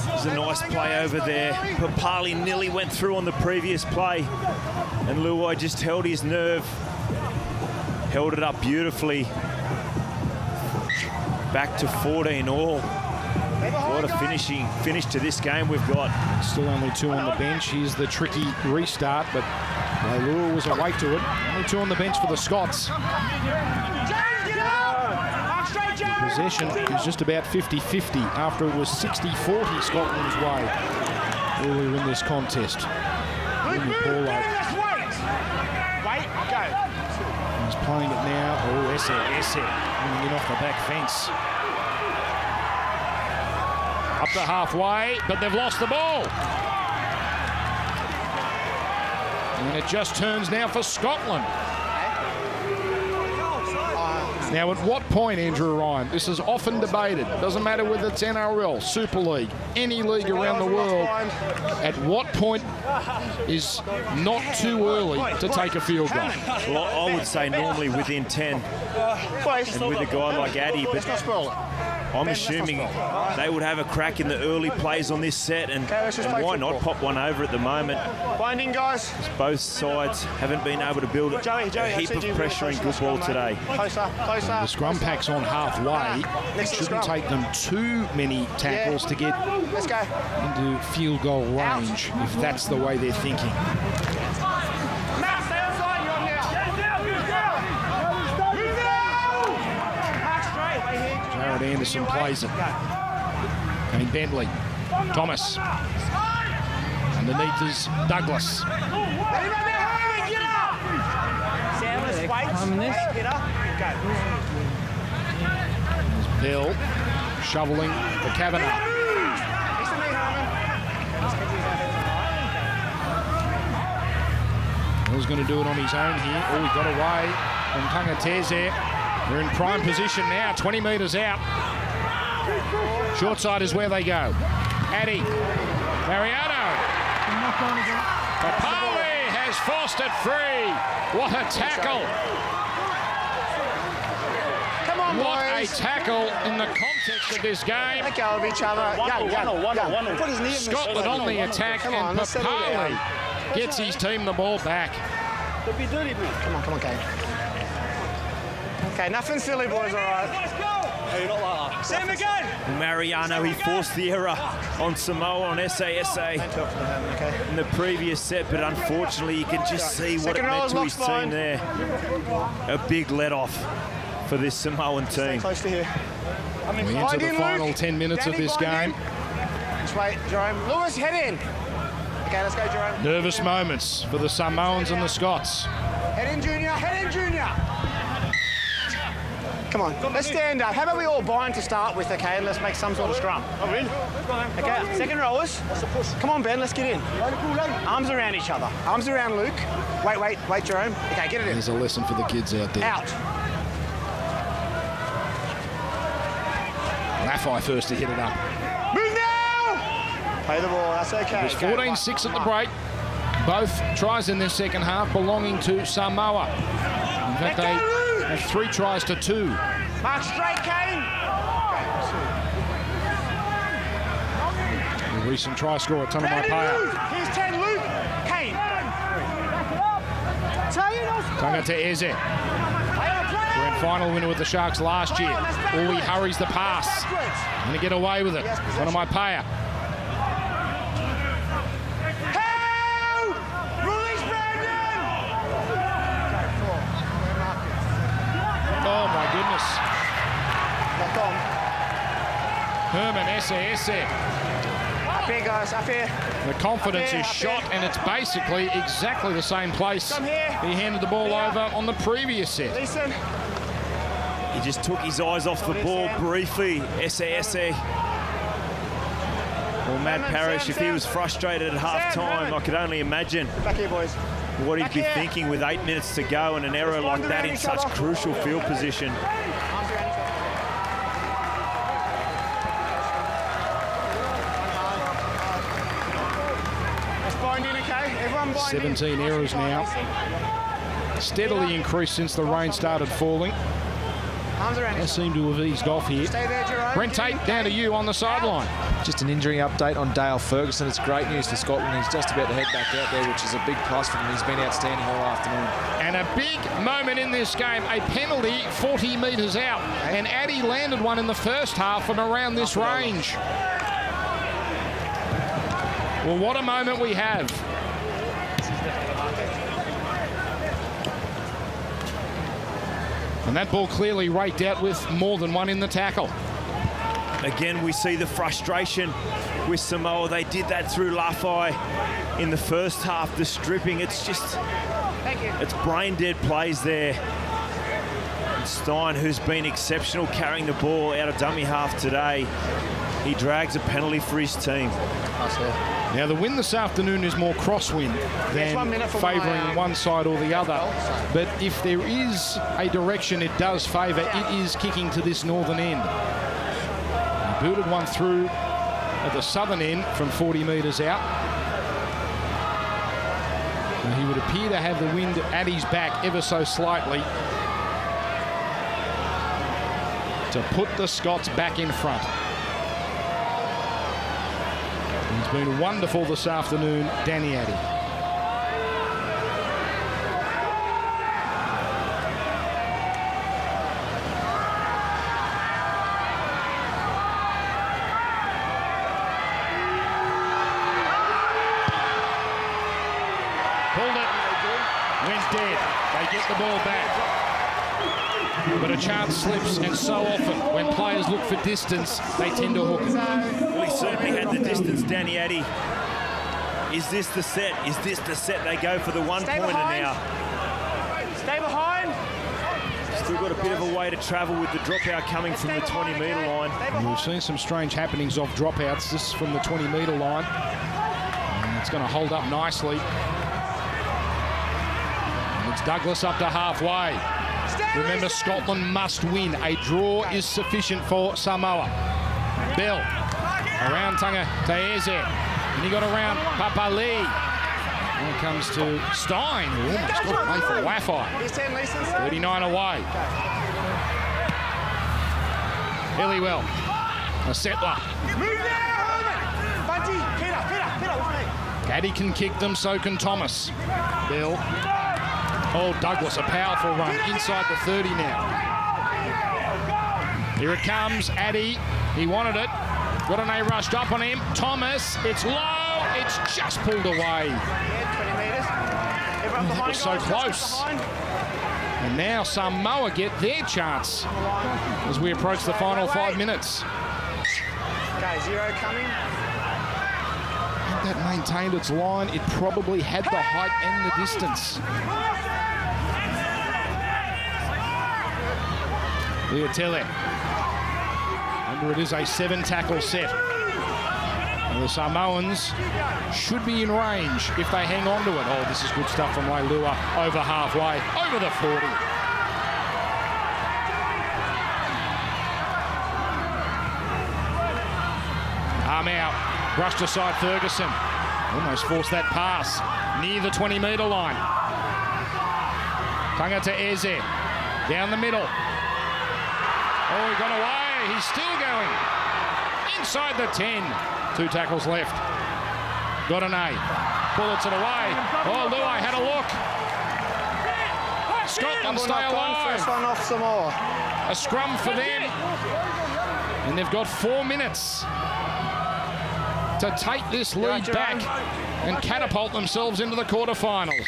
Speaker 3: There's a nice play over there. Papali nearly went through on the previous play, and Luai just held his nerve, held it up beautifully. Back to 14 all. What a finish to this game we've got.
Speaker 2: Still only 2 on the bench. Here's the tricky restart, but Leilua was awake to it. Only 2 on the bench for the Scots. Possession is just about 50-50 after it was 60-40 Scotland's way earlier in this contest. He's playing it now. Oh, Esse coming in off the back fence. Up to halfway, but they've lost the ball. And it just turns now for Scotland. Now, at what point, Andrew Ryan, this is often debated, doesn't matter whether it's NRL, Super League, any league around the world, at what point is not too early to take a field goal?
Speaker 3: Well, I would say normally within 10, and with a guy like Addy, but I'm assuming they would have a crack in the early plays on this set, and why not pop one over at the moment?
Speaker 5: Binding, guys.
Speaker 3: Both sides haven't been able to build a heap of pressure in good ball today.
Speaker 5: Closer.
Speaker 2: The scrum pack's on halfway. It shouldn't take them too many tackles to get into field goal range, if that's the way they're thinking. Jared Anderson plays it. Kane Bentley. Thomas. Underneath is Douglas. Bill shoveling the Kavanagh. Bill's going to do it on his own here. Oh, he got away from Tangatese. They're in prime position now, 20 metres out. Short side is where they go. Addy. Mariano. Papali has forced it free. What a tackle. What a tackle in the context of this game.
Speaker 5: Let go of each other.
Speaker 2: Scotland on the attack, and Papali gets his team the ball back.
Speaker 5: Come on, Kane. Okay, nothing silly, boys, all right. Same again.
Speaker 3: Mariano, he forced the error on Samoa on SASA in the previous set, but unfortunately you can just see what it meant to his team there. A big let-off for this Samoan team.
Speaker 5: Close to here.
Speaker 2: We enter the final 10 minutes of this game.
Speaker 5: Just wait, Jerome. Lewis, head in. Okay, let's go, Jerome.
Speaker 2: Nervous moments for the Samoans and the Scots.
Speaker 5: Head in, Junior. Head in, Junior. Come on, let's stand up. How about we all bind to start with, okay, and let's make some sort of scrum. Okay, second rowers. Come on, Ben, let's get in. Arms around each other. Arms around Luke. Wait, Jerome. Okay, get it in.
Speaker 2: There's a lesson for the kids out there.
Speaker 5: Out.
Speaker 2: Laffey first to hit it up.
Speaker 5: Move now! Play the ball, that's okay.
Speaker 2: It was 14-6 at the break. Both tries in this second half belonging to Samoa. In fact, they had 3 tries to 2.
Speaker 5: Mark straight, Kane.
Speaker 2: The recent try scorer, Tanamaipaia.
Speaker 5: Here's 10, Luke. Kane.
Speaker 2: Tangatese. Grand final winner with the Sharks last year. He hurries the pass. Going to get away with it. Tanamaipaia. Oh my goodness.
Speaker 5: Back on.
Speaker 2: Herman Esse.
Speaker 5: Up here, guys, up here.
Speaker 2: The confidence is shot, and it's basically exactly the same place he handed the ball over on the previous set.
Speaker 5: Listen.
Speaker 3: He just took his eyes off the ball briefly. Esse. Well, Matt Parrish, if he was frustrated at half-time, I could only imagine
Speaker 5: Back here, boys.
Speaker 3: what he'd be thinking with 8 minutes to go and an error like that in such crucial field position.
Speaker 5: Let's bind in, okay? Everyone bind
Speaker 2: 17
Speaker 5: in.
Speaker 2: errors now. Steadily increased since the rain started falling.
Speaker 5: Arms around
Speaker 2: They seem to have eased off here.
Speaker 5: Stay there, Jerome.
Speaker 2: Brent Tate, down to you on the sideline.
Speaker 6: Just an injury update on Dale Ferguson. It's great news for Scotland. He's just about to head back out there, which is a big plus for him. He's been outstanding all afternoon.
Speaker 2: And a big moment in this game, a penalty 40 metres out. And Addy landed one in the first half from around this range. Well, what a moment we have. And that ball clearly raked out with more than one in the tackle.
Speaker 3: Again, we see the frustration with Samoa. They did that through Lafai in the first half, the stripping. It's just, it's brain-dead plays there. And Stein, who's been exceptional carrying the ball out of dummy half today, he drags a penalty for his team.
Speaker 2: Now, the wind this afternoon is more crosswind than favouring one side or the other. But if there is a direction it does favour, it is kicking to this northern end. He booted one through at the southern end from 40 metres out. And he would appear to have the wind at his back ever so slightly to put the Scots back in front. He's been wonderful this afternoon, Danny Addy. Pulled it, went dead. They get the ball back. But a chance slips, and so often when players look for distance, they tend to hook it.
Speaker 3: Well, he certainly had the distance, Danny Addy. Is this the set? Is this the set? They go for the one-pointer now.
Speaker 5: Stay behind.
Speaker 3: Still got a bit of a way to travel with the dropout coming from the 20-metre line.
Speaker 2: And we've seen some strange happenings of dropouts. This is from the 20-metre line. And it's going to hold up nicely. And it's Douglas up to halfway. Remember, Scotland must win. A draw is sufficient for Samoa. Bell around Tunga to Eze. And he got around Papali. And it comes to Stein, who almost got away for Wi-Fi. 39 away. Hilliwell, a settler. Caddy can kick them, so can Thomas. Bell. Oh, Douglas, a powerful run inside the 30 now. Here it comes, Addy. He wanted it. Got an A rushed up on him. Thomas, it's low. It's just pulled away. It was so close. And now Samoa get their chance as we approach the final 5 minutes.
Speaker 5: Okay, 0 coming.
Speaker 2: Had that maintained its line, it probably had the height and the distance. Liatele. Remember, it is a 7-tackle set. And the Samoans should be in range if they hang on to it. Oh, this is good stuff from Leilua over halfway, over the 40. Arm out, brushed aside Ferguson. Almost forced that pass near the 20-metre line. Tunga to Eze, down the middle. Oh, he got away. He's still going. Inside the 10. 2 tackles left. Got an A. Bullets it away. Oh, Luai had a look. Scotland stay alive.
Speaker 5: First one off Samoa.
Speaker 2: A scrum for them. And they've got 4 minutes to take this lead back and catapult themselves into the quarterfinals.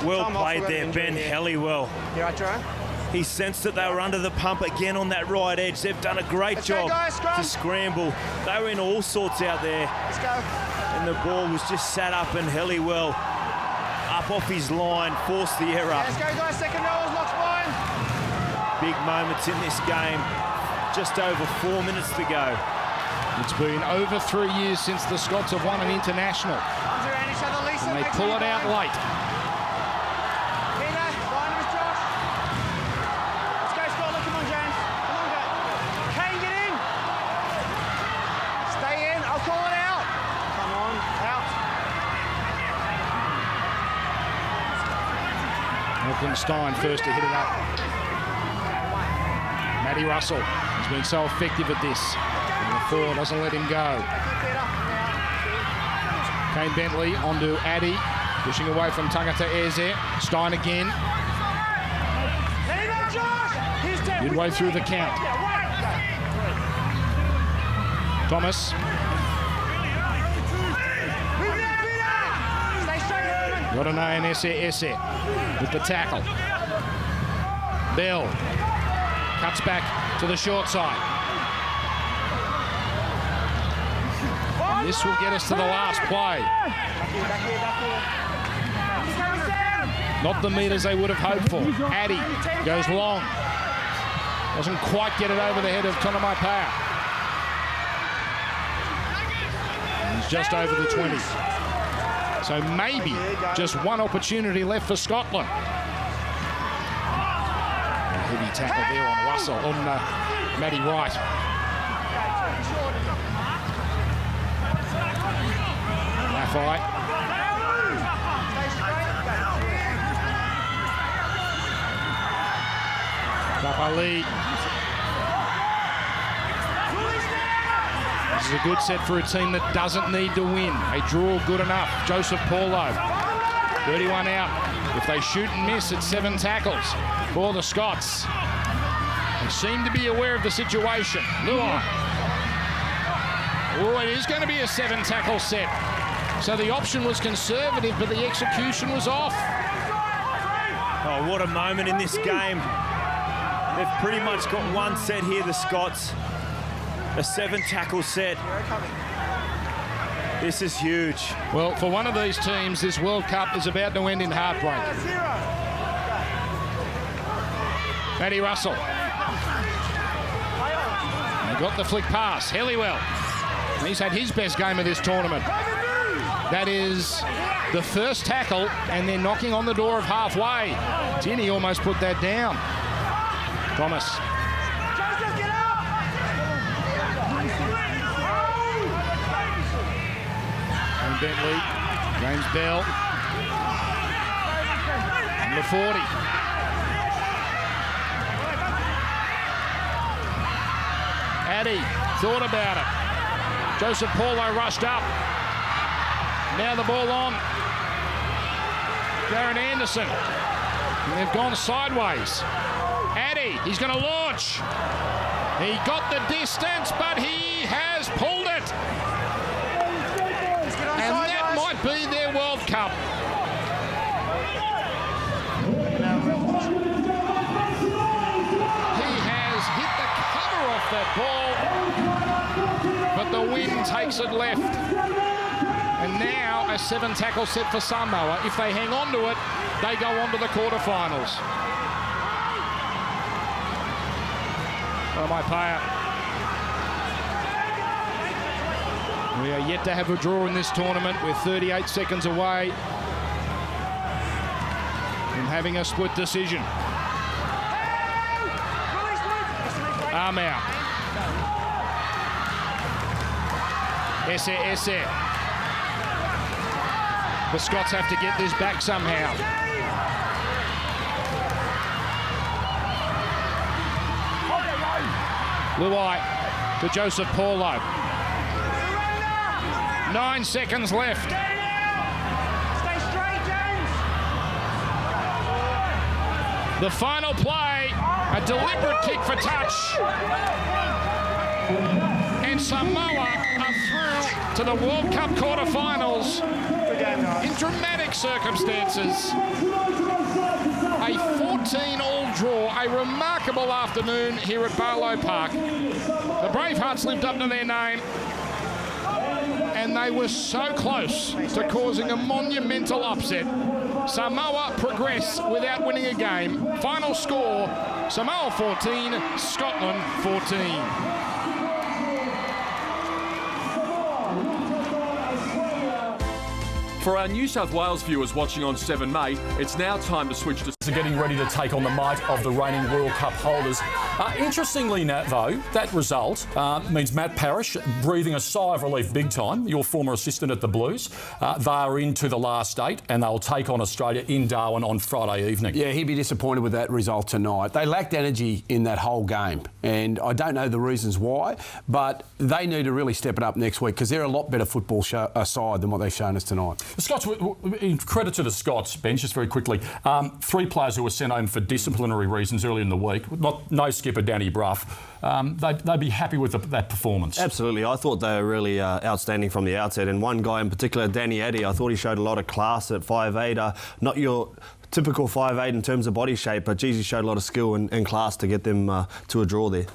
Speaker 3: Well played there, Ben Helliwell.
Speaker 5: You right, Jerome?
Speaker 3: He sensed that they were under the pump again on that right edge. They've done a great job to scramble. They were in all sorts out there.
Speaker 5: Let's go.
Speaker 3: And the ball was just sat up, and Helliwell up off his line, forced the error.
Speaker 5: Let's go, guys. Second row is locked spine.
Speaker 3: Big moments in this game. Just over 4 minutes to go.
Speaker 2: It's been over 3 years since the Scots have won an international. And they pull it out late.
Speaker 5: Let's go, Scotland. Come on, James. Come on, go. Kane, get in. Stay in. I'll call it out. Come on, out.
Speaker 2: Malcolm Stein first to hit it up. Matty Russell has been so effective at this. And the four doesn't let him go. Kane Bentley onto Addy, pushing away from Tangata Eze. Stein again. Midway through the count. Thomas. Got an eye on Esse with the tackle. Bell cuts back to the short side. And this will get us to the last play. Not the metres they would have hoped for. Addy goes long. Doesn't quite get it over the head of Tonomai Pau. He's just over the 20. So maybe just one opportunity left for Scotland. A heavy tackle there on Russell, on Matty Wright. Maffei. Kapali. This is a good set for a team that doesn't need to win. They draw good enough. Joseph Paulo, 31 out. If they shoot and miss, it's 7 tackles for the Scots. They seem to be aware of the situation. Luai. Oh, it is going to be a 7 tackle set. So the option was conservative, but the execution was off.
Speaker 3: Oh, what a moment in this game. They've pretty much got one set here, the Scots. A 7 tackle set. This is huge.
Speaker 2: Well, for one of these teams, this World Cup is about to end in heartbreak. Matty Russell. They got the flick pass. Helliwell. He's had his best game of this tournament. That is the first tackle, and they're knocking on the door of halfway. Ginny almost put that down. Thomas. And Bentley. James Bell. Number 40. Addy thought about it. Joseph Paulo rushed up. Now the ball on. Darren Anderson. And they've gone sideways. Addy, he's going to launch. He got the distance, but he has pulled it. And that might be their World Cup. He has hit the cover off that ball, but the wind takes it left. And now a 7 tackle set for Samoa. If they hang on to it, they go on to the quarterfinals. My player. We are yet to have a draw in this tournament. We're 38 seconds away from having a split decision. Arm out. Esse. The Scots have to get this back somehow. Luai to Joseph Paulo. 9 seconds left.
Speaker 5: Stay straight, James.
Speaker 2: The final play, a deliberate kick for touch. And Samoa are through to the World Cup quarterfinals in dramatic circumstances. A 14-all draw, a remarkable afternoon here at Barlow Park. The Bravehearts lived up to their name, and they were so close to causing a monumental upset. Samoa progress without winning a game. Final score, Samoa 14, Scotland 14.
Speaker 1: For our New South Wales viewers watching on 7 May, it's now time to switch to getting ready to take on the might of the reigning World Cup holders. Interestingly, Nat, though, that result means Matt Parrish breathing a sigh of relief big time, your former assistant at the Blues. They are into the last 8 and they'll take on Australia in Darwin on Friday evening.
Speaker 10: Yeah, he'd be disappointed with that result tonight. They lacked energy in that whole game, and I don't know the reasons why, but they need to really step it up next week because they're a lot better football side than what they've shown us tonight.
Speaker 1: The Scots, in credit to the Scots bench, just very quickly, 3 players who were sent home for disciplinary reasons early in the week, no skipper Danny Brough, they'd be happy with that performance.
Speaker 11: Absolutely. I thought they were really outstanding from the outset, and one guy in particular, Danny Addy, I thought he showed a lot of class at 5'8", not your typical 5'8" in terms of body shape, but geez, he showed a lot of skill and class to get them to a draw there.